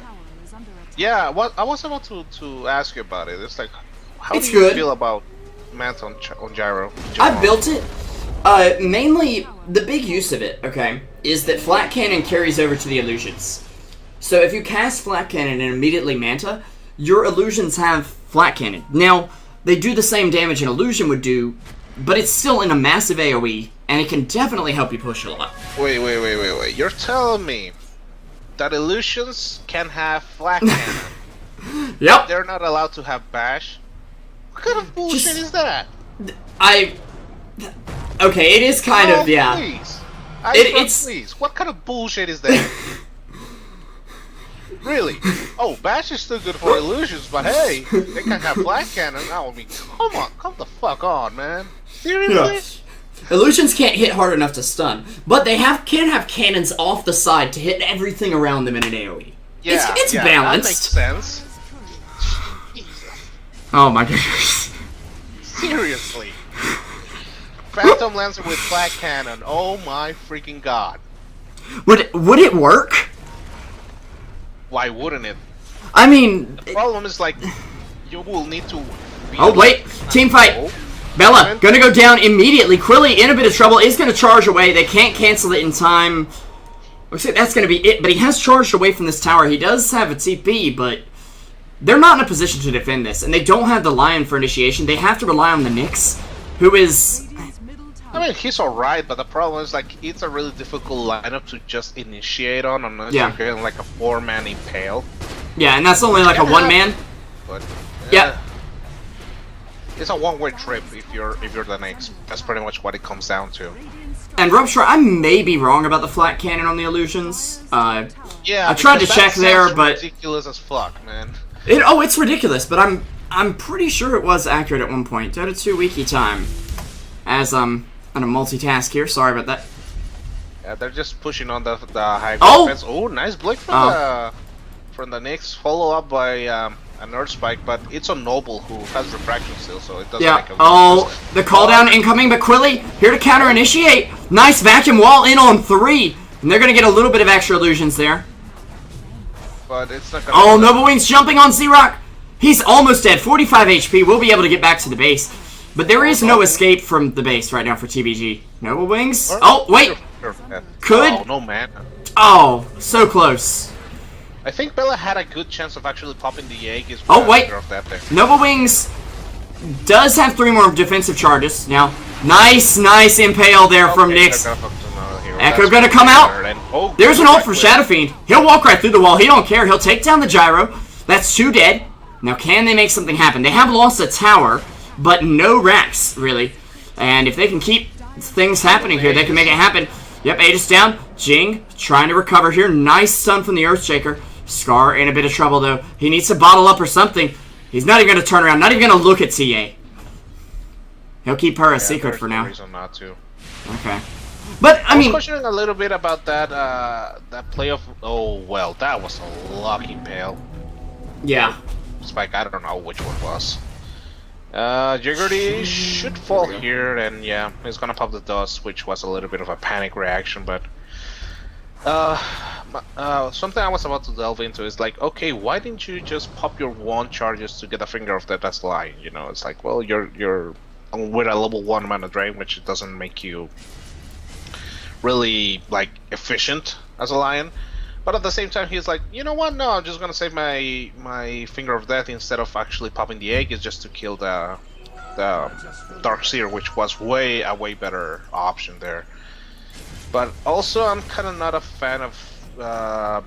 Yeah, what I was about to ask you about it. It's like, how It's do you good. feel about Manta on Gyro? I built it. Mainly, the big use of it, okay, is that Flat Cannon carries over to the illusions. So if you cast Flat Cannon and immediately Manta, your illusions have Flat Cannon. Now, they do the same damage an illusion would do, but it's still in a massive AoE, and it can definitely help you push a lot. Wait. You're telling me that illusions can have Flat Cannon? Yep. They're not allowed to have Bash? What kind of bullshit is that? Okay, it is kind of, yeah. Please. Please. What kind of bullshit is that? Really? Oh, Bash is still good for illusions, but hey, they can have Black Cannon. I mean, come the fuck on, man. Seriously? Yeah. Illusions can't hit hard enough to stun, but they can have cannons off the side to hit everything around them in an AoE. Yeah, it's balanced. That makes sense. Oh my goodness. Seriously. Phantom Lancer with Black Cannon. Oh my freaking god. Would it work? Why wouldn't it? I mean, the problem is like you will need to. Oh wait, team fight. Bella gonna go down immediately. Quilly in a bit of trouble. Is gonna charge away. They can't cancel it in time. Looks like that's gonna be it. But he has charged away from this tower. He does have a TP, but they're not in a position to defend this, and they don't have the Lion for initiation. They have to rely on the Nyx, who is. I mean, he's alright, but the problem is, like, it's a really difficult lineup to just initiate on unless you're getting, like, a 4-man Impale. Yeah, and that's only, like, a 1-man. But, yeah. It's a one-way trip if you're the Nyx. That's pretty much what it comes down to. And Ruptur, I may be wrong about the Flat Cannon on the illusions. Yeah, I tried to check there, but... ridiculous as fuck, man. It's ridiculous, but I'm pretty sure it was accurate at one point. Dota 2 wiki time. As, on a multitask here. Sorry about that. Yeah, they're just pushing on the high defense. Oh, nice blink from the Nyx. Follow up by an Earth Spike, but it's a Noble who has refraction still, so it doesn't make a the call down incoming, but Quilly here to counter initiate. Nice vacuum wall in on 3. And they're gonna get a little bit of extra illusions there. But it's not gonna Noble Wings jumping on Z-Rock. He's almost dead. 45 HP. We'll be able to get back to the base. But there is no escape from the base right now for TBG. Noble Wings? Oh, wait! Could? Oh, no man. Oh, so close. I think Bella had a good chance of actually popping the egg. Wait! Noble Wings does have 3 more defensive charges. Now, nice impale there from Nyx. Echo gonna come out. There's an ult for Shadow Fiend. He'll walk right through the wall. He don't care. He'll take down the Gyro. That's 2 dead. Now, can they make something happen? They have lost a tower, but no racks, really. And if they can keep things happening here, they can make it happen. Yep, Aegis down. Jing trying to recover here. Nice stun from the Earthshaker. Scar in a bit of trouble, though. He needs to bottle up or something. He's not even going to turn around. Not even going to look at TA. He'll keep her a secret for now. No reason not to. Okay. But, I mean... I was questioning a little bit about that play of... Oh, well, that was a lucky pale. Yeah. Spike, I don't know which one was. Jiggerty should fall here, and yeah, he's gonna pop the dust, which was a little bit of a panic reaction, but... something I was about to delve into is like, okay, why didn't you just pop your 1 charges to get a finger of that line? You know, it's like, well, you're with a level 1 mana drain, which doesn't make you really, like, efficient as a lion. But at the same time, he's like, you know what? No, I'm just gonna save my finger of death instead of actually popping the egg. Is just to kill the Darkseer, which was a way better option there. But also, I'm kind of not a fan of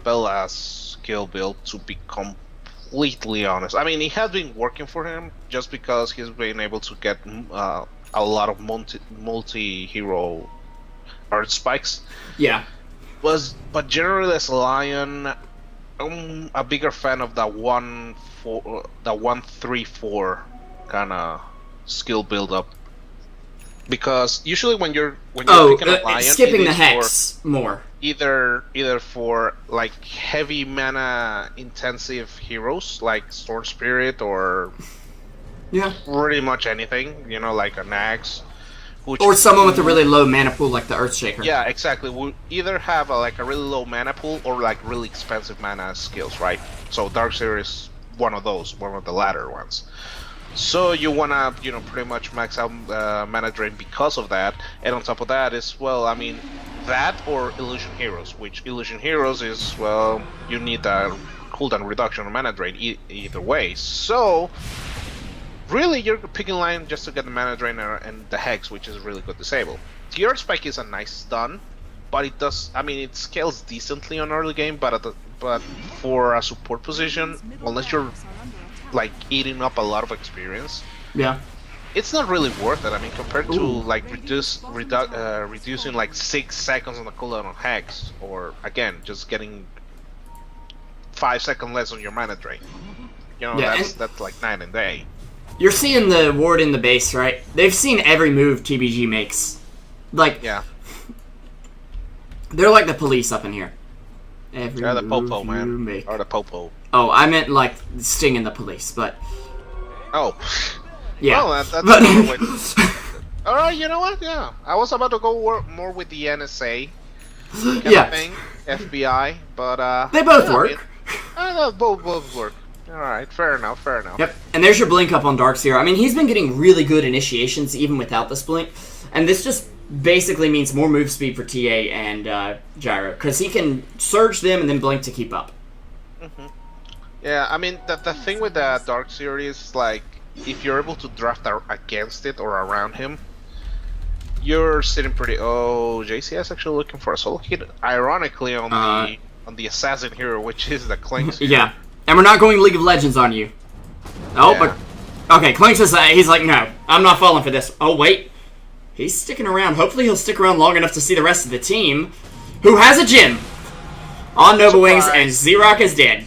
Bella's skill build, to be completely honest. I mean, it has been working for him just because he's been able to get a lot of multi-hero Earth Spikes. Yeah. But generally as a Lion, I'm a bigger fan of the 1-3-4 kind of skill build up, because usually when you're picking a Lion, skipping the hex more. Either for like heavy mana intensive heroes like Storm Spirit or pretty much anything, you know, like a Nags. Or someone with a really low mana pool like the Earthshaker. Yeah, exactly. We'll either have a really low mana pool or like really expensive mana skills, right? So Darkseer is one of those, one of the latter ones. So you wanna, pretty much max out mana drain because of that, and on top of that is, well, I mean, that or Illusion Heroes, which Illusion Heroes is, well, you need a cooldown reduction on mana drain either way. So really, you're picking line just to get the mana drainer and the Hex, which is really good disable. The Earth Spike is a nice stun, but it does. I mean, it scales decently on early game, but for a support position, unless you're like eating up a lot of experience, yeah, it's not really worth it. I mean, compared to like reducing like 6 seconds on the cooldown on Hex, or again, just getting 5 seconds less on your mana drain. That's like night and day. You're seeing the ward in the base, right? They've seen every move TBG makes. Like, yeah, they're like the police up in here. Every the move popo, you man, make. or the popo. Oh, I meant like Sting and the police, but oh, yeah. Well, that's but... all right. You know what? Yeah, I was about to go more with the NSA kind of thing, FBI, but they both work. Both work. Alright, fair enough. Yep, and there's your blink up on Darkseer. I mean, he's been getting really good initiations even without this blink, and this just basically means more move speed for TA and Gyro, because he can surge them and then blink to keep up. Yeah, I mean, the thing with the Darkseer is, like, if you're able to draft against it or around him, you're sitting pretty... Oh, JCS actually looking for a solo hit, ironically, on the assassin hero, which is the Clinks. Yeah. And we're not going League of Legends on you. Oh, yeah. But... Okay, Clinks is... he's like, no, I'm not falling for this. Oh, wait. He's sticking around. Hopefully he'll stick around long enough to see the rest of the team, who has a gym on Nova Wings, and Xerox is dead.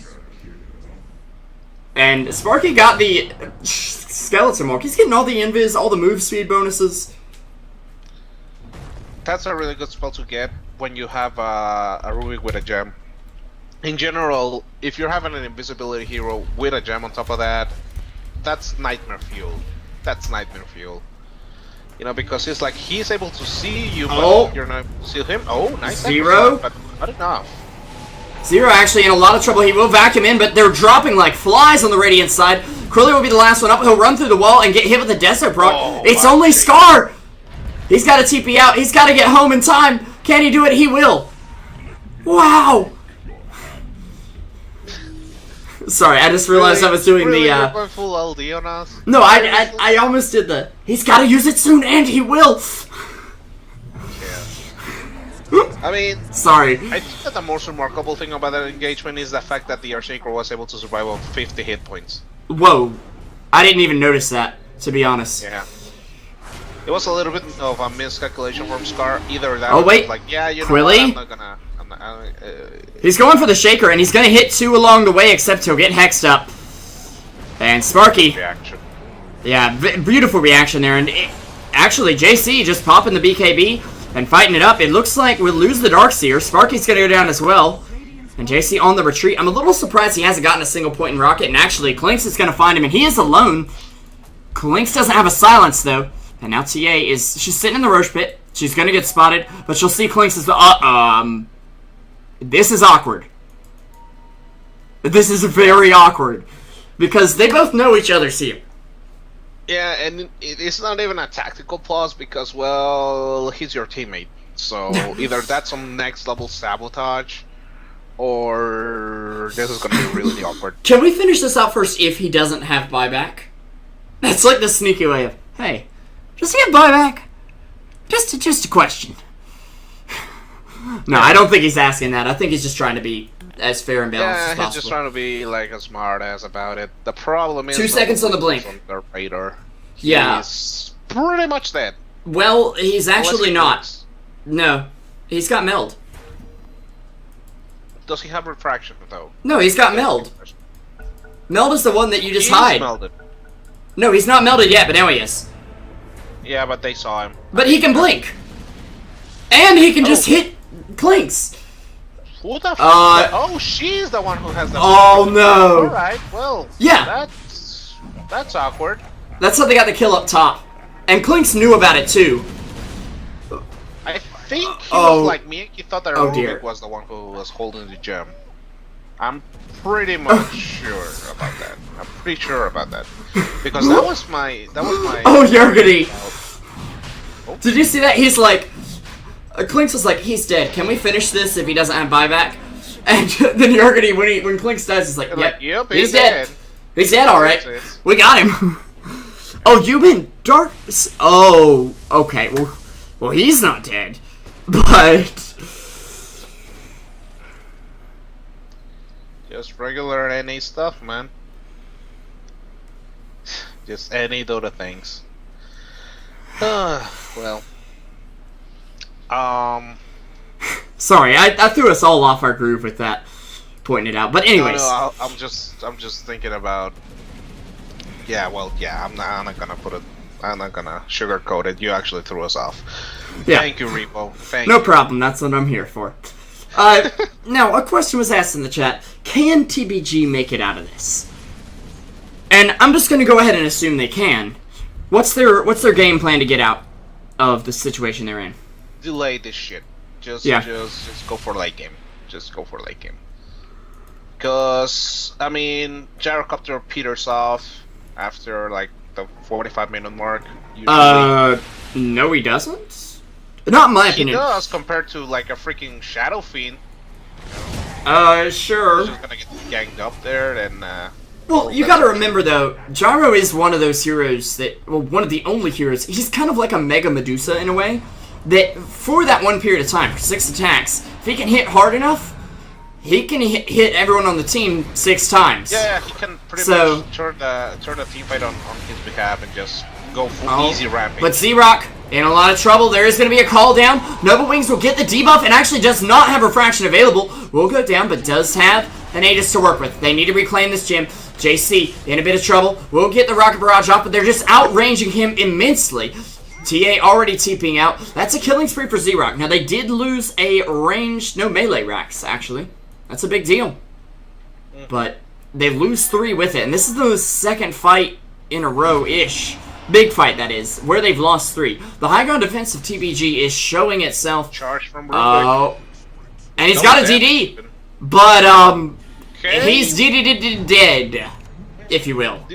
And Sparky got the skeleton mark. He's getting all the invis, all the move speed bonuses. That's a really good spell to get when you have a Rubik with a gem. In general, if you're having an invisibility hero with a gem on top of that, that's nightmare fuel. Because it's like he's able to see you, but you're not see him. Oh, nice. Zero, but not enough. Zero actually in a lot of trouble. He will vacuum in, but they're dropping like flies on the Radiant side. Crilly will be the last one up. He'll run through the wall and get hit with a Desert Proc. It's only Scar. He's got to TP out. He's got to get home in time. Can he do it? He will. Wow. Sorry, I just realized I was doing really the going full LD on us? No, I almost did the he's gotta use it soon and he will. Yeah. I mean, sorry. I think that the most remarkable thing about that engagement is the fact that the ArchaeaDota was able to survive on 50 hit points. Whoa. I didn't even notice that, to be honest. Yeah. It was a little bit of a miscalculation from Scar. Either that or wait. Like, yeah, you know what, I'm not gonna he's going for the shaker, and he's going to hit 2 along the way, except he'll get hexed up. And Sparky. Reaction. Yeah, beautiful reaction there. And actually, JC just popping the BKB and fighting it up. It looks like we'll lose the Darkseer. Sparky's going to go down as well. And JC on the retreat. I'm a little surprised he hasn't gotten a single point in Rocket. And actually, Clinks is going to find him, and he is alone. Clinks doesn't have a silence, though. And now TA she's sitting in the Roche pit. She's going to get spotted, but she'll see Clinks as well. This is awkward. This is very awkward. Because they both know each other's here. Yeah, and it's not even a tactical pause because, well, he's your teammate. So either that's some next level sabotage, or this is going to be really awkward. Can we finish this out first if he doesn't have buyback? That's like the sneaky way of, hey, does he have buyback? Just a question. No, I don't think he's asking that. I think he's just trying to be as fair and balanced as possible. Yeah, he's just trying to be like a smart ass about it. The problem is 2 seconds on the blink. On the radar. Yeah, he's pretty much dead. Well, he's actually not. No, he's got meld. Does he have refraction though? No, he's got meld. Meld is the one that you just He's hide. Melded. No, he's not melded yet, but now he is. Yeah, but they saw him. But he can blink. And he can just hit Clinks. Who the oh, she's the one who has the... Oh, no. Alright, well... Yeah. That's awkward. That's how they got the kill up top. And Clinks knew about it, too. I think he was like me. He thought that Rubik was the one who was holding the gem. I'm pretty much sure about that. I'm pretty sure about that because that was my. Oh, Yergity! Oh. Did you see that? He's like, Clinks was like, he's dead. Can we finish this if he doesn't have buyback? And then Yergity, when Clinks dies, he's like, yep, he's dead. He's dead, all right. We got him. Oh, you've been dark. Oh, okay. Well, he's not dead, but. Just regular NA stuff, man. Just any Dota things. Well. Sorry, I threw us all off our groove with that, pointing it out. But anyways. No, I'm just thinking about. Yeah, well, yeah. I'm not gonna put it. I'm not gonna sugarcoat it. You actually threw us off. Yeah. Thank you, Revo. Thank you. No problem. That's what I'm here for. Now, a question was asked in the chat. Can TBG make it out of this? And I'm just going to go ahead and assume they can. What's their game plan to get out of the situation they're in? Delay this shit. Just go for late game. Just go for late game. Because, I mean, Gyrocopter peters off after, like, the 45-minute mark. Usually. No he doesn't. Not in my opinion. He does compared to like a freaking Shadow Fiend. Sure. He's just gonna get ganged up there, then. Well, you gotta remember though, Gyro is one of those heroes that, well, one of the only heroes. He's kind of like a Mega Medusa in a way. That for that one period of time, for 6 attacks, if he can hit hard enough, he can hit everyone on the team 6 times. Yeah, he can pretty much turn the team fight on his behalf and just go for easy rampage. But Z-Rock in a lot of trouble. There is going to be a call down. Noble Wings will get the debuff and actually does not have Refraction available. Will go down, but does have an Aegis to work with. They need to reclaim this gym. JC in a bit of trouble. Will get the Rocket Barrage off, but they're just outranging him immensely. TA already TPing out. That's a killing spree for Z-Rock. Now, they did lose a ranged, no melee racks, actually. That's a big deal. But they lose 3 with it, and this is the second fight in a row-ish. Big fight, that is, where they've lost 3. The high ground defense of TBG is showing itself. Charge from and he's got a DD, but he's DD dead, if you will.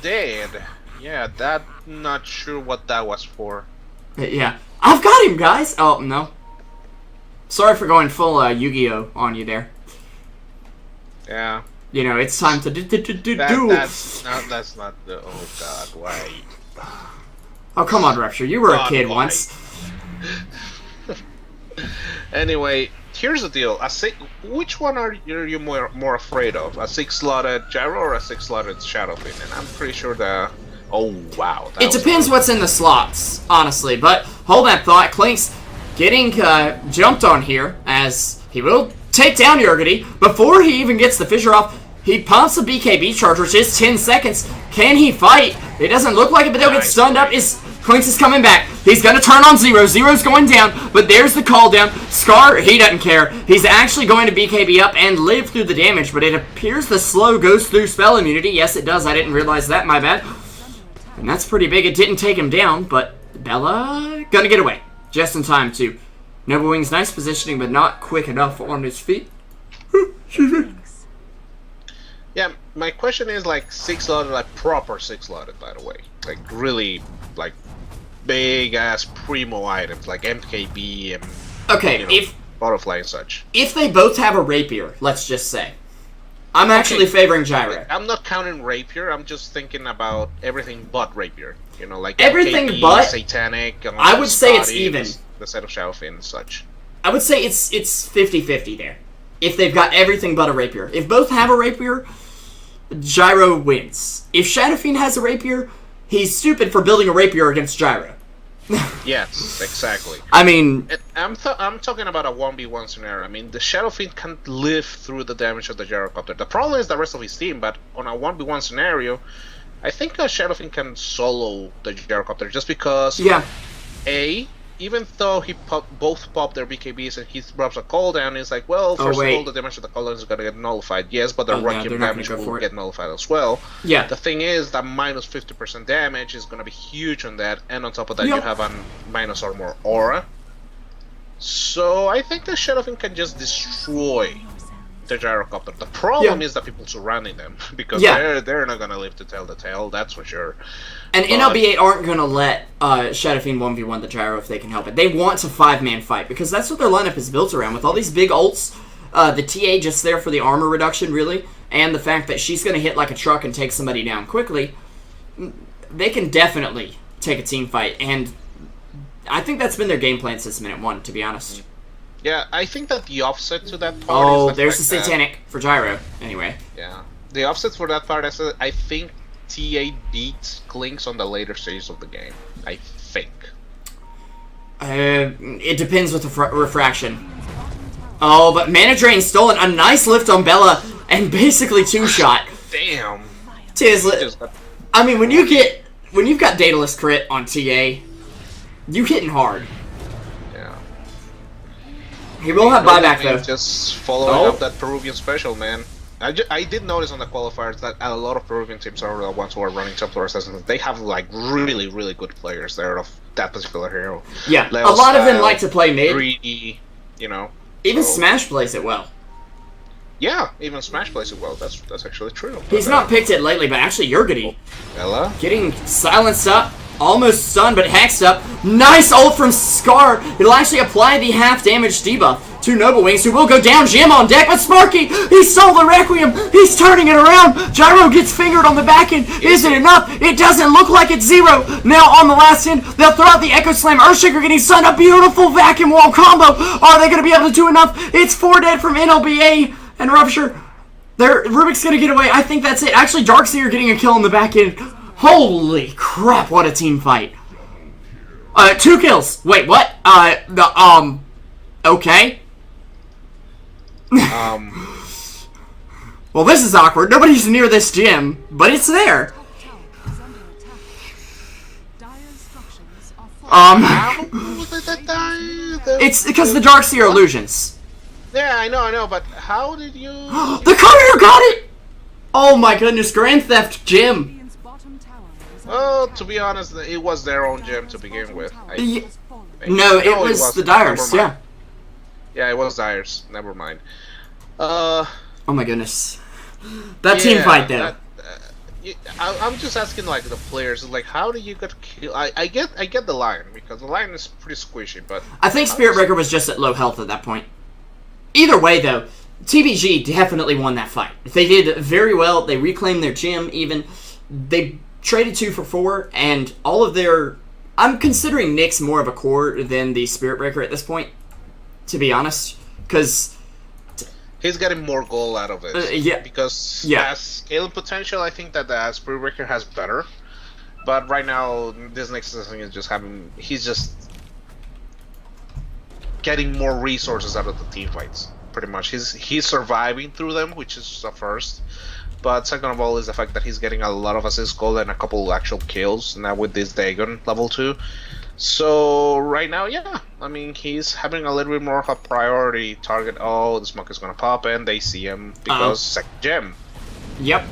Dead. Yeah, that. Not sure what that was for. Yeah, I've got him, guys. Oh no. Sorry for going full Yu-Gi-Oh on you there. Yeah. You know, it's time to do. That's not the. Oh God, why? Oh come on, Rupture. You were a kid once. Anyway, here's the deal. Which one are you more afraid of? A 6-slotted Gyro or a 6-slotted Shadow Fiend? And I'm pretty sure the. Oh wow. It depends what's in the slots, honestly. But hold that thought. Clinks getting jumped on here as he will take down Yergity. Before he even gets the fissure off, he pumps a BKB charge, which is 10 seconds. Can he fight? It doesn't look like it, but they'll get stunned up. Clinks is coming back. He's going to turn on Zero. Zero's going down, but there's the call down. Scar, he doesn't care. He's actually going to BKB up and live through the damage, but it appears the slow goes through spell immunity. Yes, it does. I didn't realize that. My bad. And that's pretty big. It didn't take him down, but Bella gonna get away. Just in time, too. Noble Wings, nice positioning, but not quick enough on his feet. Yeah, my question is, like, 6-slotted, like, proper 6-slotted, by the way. Like, really, like, big-ass primo items, like MKB and, okay, Butterfly and such. If they both have a Rapier, let's just say. I'm actually favoring Gyro. I'm not counting Rapier. I'm just thinking about everything but Rapier. You know, like everything MKB, but Satanic. I would say it's even. The set of Shadow Fiend and such. I would say it's 50-50 there. If they've got everything but a Rapier. If both have a Rapier, Gyro wins. If Shadow Fiend has a Rapier, he's stupid for building a Rapier against Gyro. Yes, exactly. I mean, I'm talking about a 1v1 scenario. I mean, the Shadow Fiend can't live through the damage of the Gyrocopter. The problem is the rest of his team, but on a 1v1 scenario, I think a Shadow Fiend can solo the Gyrocopter just because. Yeah. Even though both pop their BKBs and he drops a cooldown, it's like, well, first of all, the damage of the cooldown is gonna get nullified. Yes, but the run damage will get nullified as well. Yeah. The thing is that minus 50% damage is gonna be huge on that, and on top of that, you have a minus or more aura. So I think the Shadow Fiend can just destroy the gyrocopter. The problem is the people surrounding them because they're not gonna live to tell the tale. That's for sure. And NLBA aren't gonna let Shadowfiend 1v1 the gyro if they can help it. They want to 5-man fight because that's what their lineup is built around with all these big ults. The TA just there for the armor reduction, really, and the fact that she's gonna hit like a truck and take somebody down quickly. They can definitely take a team fight, and I think that's been their game plan since minute 1, to be honest. Yeah, I think that the offset to that part is there's the Satanic for gyro, anyway. Yeah, the offset for that part is I think TA beats Clinks on the later stages of the game. I think. It depends with the refraction. Oh, but Mana Drain stolen. A nice lift on Bella, and basically 2-shot. Damn. I mean, when you've got Daedalus crit on TA, you hitting hard. Yeah. He will have buyback though. Just following up that Peruvian special, man. I did notice on the qualifiers that a lot of Peruvian teams are the ones who are running Templar Assassins. They have like really, really good players there of that particular hero. Yeah, a lot of them like to play mid. Greedy, you know. Even Smash plays it well. Yeah, even Smash plays it well. That's actually true. He's not picked it lately, but actually Yurgity Bella getting silenced up, almost stunned, but hexed up. Nice ult from Scar. It'll actually apply the half damage debuff to Noble Wings, who will go down. Jim on deck, but Sparky, he stole the Requiem. He's turning it around. Gyro gets fingered on the back end. Is it enough? It doesn't look like it's 0. Now on the last end, they'll throw out the Echo Slam. Earthshaker getting sunned. A beautiful vacuum wall combo. Are they going to be able to do enough? It's 4 dead from NLBA and Ruptur. Rubik's going to get away. I think that's it. Actually, Darkseer getting a kill on the back end. Holy crap, what a team fight. 2 kills. Wait, what? Okay. Well, this is awkward. Nobody's near this gym, but it's there. It's because the Darkseer illusions. Yeah, I know, but how did you... The courier got it! Oh my goodness, Grand Theft Gym. Oh, to be honest, it was their own gym to begin with. No, it was the Dyers, yeah. Yeah, it was Dyers. Never mind. Oh my goodness. That team fight, though. I'm just asking, like, the players, like, how do you get killed? I get the line, because the line is pretty squishy, but... I think Spirit Breaker was just at low health at that point. Either way, though, TBG definitely won that fight. They did very well. They reclaimed their gym, even. They traded 2 for 4, and all of their... I'm considering Nyx more of a core than the Spirit Breaker at this point, to be honest, because... He's getting more goal out of it. Yeah. Because as scaling potential, I think that the Spirit Breaker has better. But right now, this Nyx thing is just having... He's just getting more resources out of the team fights, pretty much. He's surviving through them, which is the first. But second of all is the fact that he's getting a lot of assist gold and a couple actual kills now with this Dagon level 2. So right now, yeah, I mean, he's having a little bit more of a priority target. Oh, the smoke is gonna pop and they see him because second gem. Yep.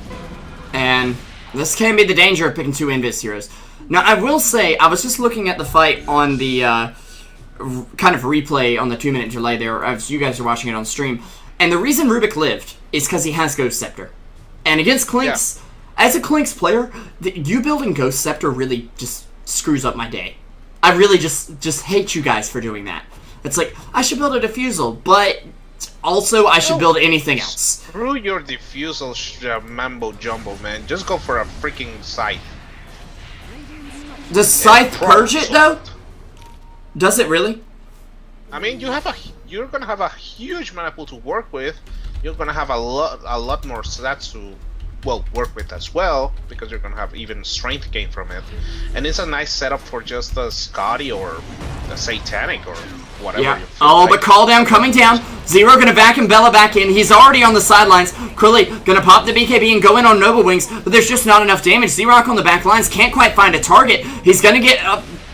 And this can be the danger of picking 2 Invis heroes. Now, I will say, I was just looking at the fight on the kind of replay on the 2-minute delay there as you guys are watching it on stream. And the reason Rubik lived is because he has Ghost Scepter. And against Clinks, as a Clinks player, you building Ghost Scepter really just screws up my day. I really just hate you guys for doing that. It's like, I should build a Diffusal, but also I should build anything else. Screw your Diffusal mambo jumbo, man. Just go for a freaking Scythe. Does Scythe purge it, though? Does it really? I mean, you're gonna have a huge mana pool to work with. You're gonna have a lot more stats to work with as well, because you're gonna have even strength gain from it, and it's a nice setup for just a Scotty or a Satanic or whatever. Yeah. Oh, but call down coming down. Zero gonna vacuum Bella back in. He's already on the sidelines. Krillly gonna pop the BKB and go in on Noble Wings, but there's just not enough damage. Z-Rock on the back lines can't quite find a target. He's gonna get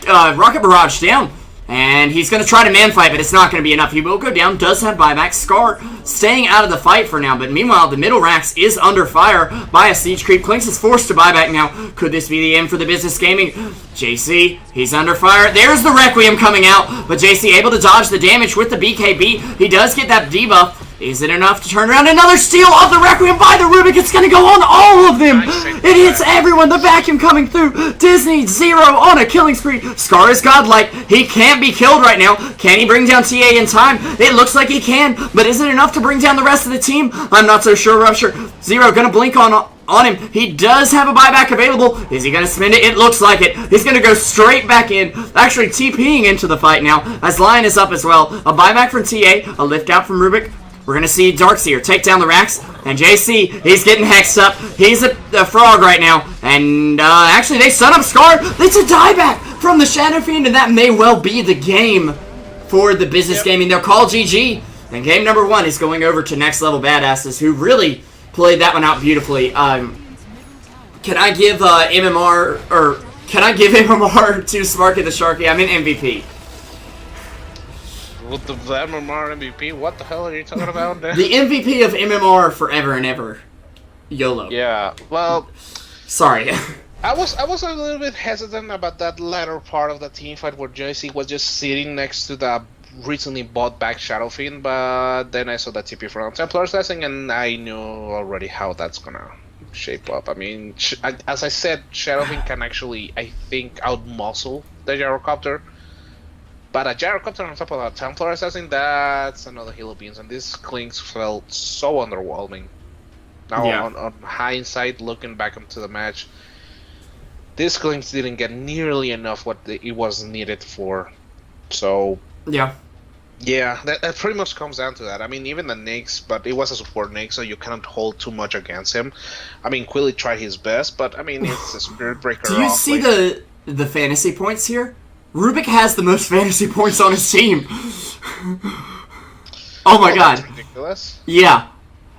Rocket Barrage down. And he's going to try to man fight, but it's not going to be enough. He will go down, does have buyback. Scar staying out of the fight for now, but meanwhile, the middle racks is under fire by a siege creep. Clinks is forced to buyback now. Could this be the end for the business gaming? JC, he's under fire. There's the Requiem coming out, but JC able to dodge the damage with the BKB. He does get that debuff. Is it enough to turn around? Another steal of the Requiem by the Rubik. It's going to go on all of them. It hits everyone. The vacuum coming through. Disney 0 on a killing spree. Scar is godlike. He can't be killed right now. Can he bring down TA in time? It looks like he can, but is it enough to bring down the rest of the team? I'm not so sure. Ruptur 0 going to blink on him. He does have a buyback available. Is he going to spend it? It looks like it. He's going to go straight back in. Actually TPing into the fight now as Lion is up as well. A buyback from TA. A lift out from Rubik. We're going to see Darkseer take down the racks. And JC, he's getting hexed up. He's a frog right now. And actually, they stun up Scar. It's a dieback from the Shadow Fiend. And that may well be the game for the business gaming. They'll call GG. And game number 1 is going over to Next Level Badasses, who really played that one out beautifully. Can I give MMR, or can I give MMR to Sparky the Sharky? I mean MVP. With the MMR MVP, what the hell are you talking about? The MVP of MMR forever and ever. YOLO. Yeah, well... Sorry. I was a little bit hesitant about that latter part of the team fight where JC was just sitting next to the recently bought back Shadow Fiend, but then I saw that TP from Templar Assassin and I knew already how that's gonna shape up. I mean, as I said, Shadow Fiend can actually, I think, outmuscle the Gyrocopter. But a Gyrocopter on top of a Templar Assassin, that's another hill of beans, and this Clinks felt so underwhelming. Now, yeah. on hindsight, looking back into the match, this Clinks didn't get nearly enough what it was needed for. So, yeah, that pretty much comes down to that. I mean, even the Nyx, but it was a support Nyx, so you cannot hold too much against him. I mean, Quilly tried his best, but I mean, it's a Spirit Breaker. Do you see the fantasy points here? Rubik has the most fantasy points on his team. Oh my god. That's ridiculous. Yeah.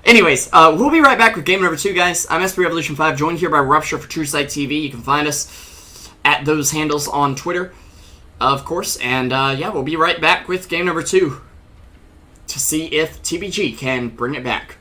Anyways, we'll be right back with game number 2, guys. I'm SP Revolution 5, joined here by Ruptur for Truesight TV. You can find us at those handles on Twitter, of course. And yeah, we'll be right back with game number 2 to see if TBG can bring it back.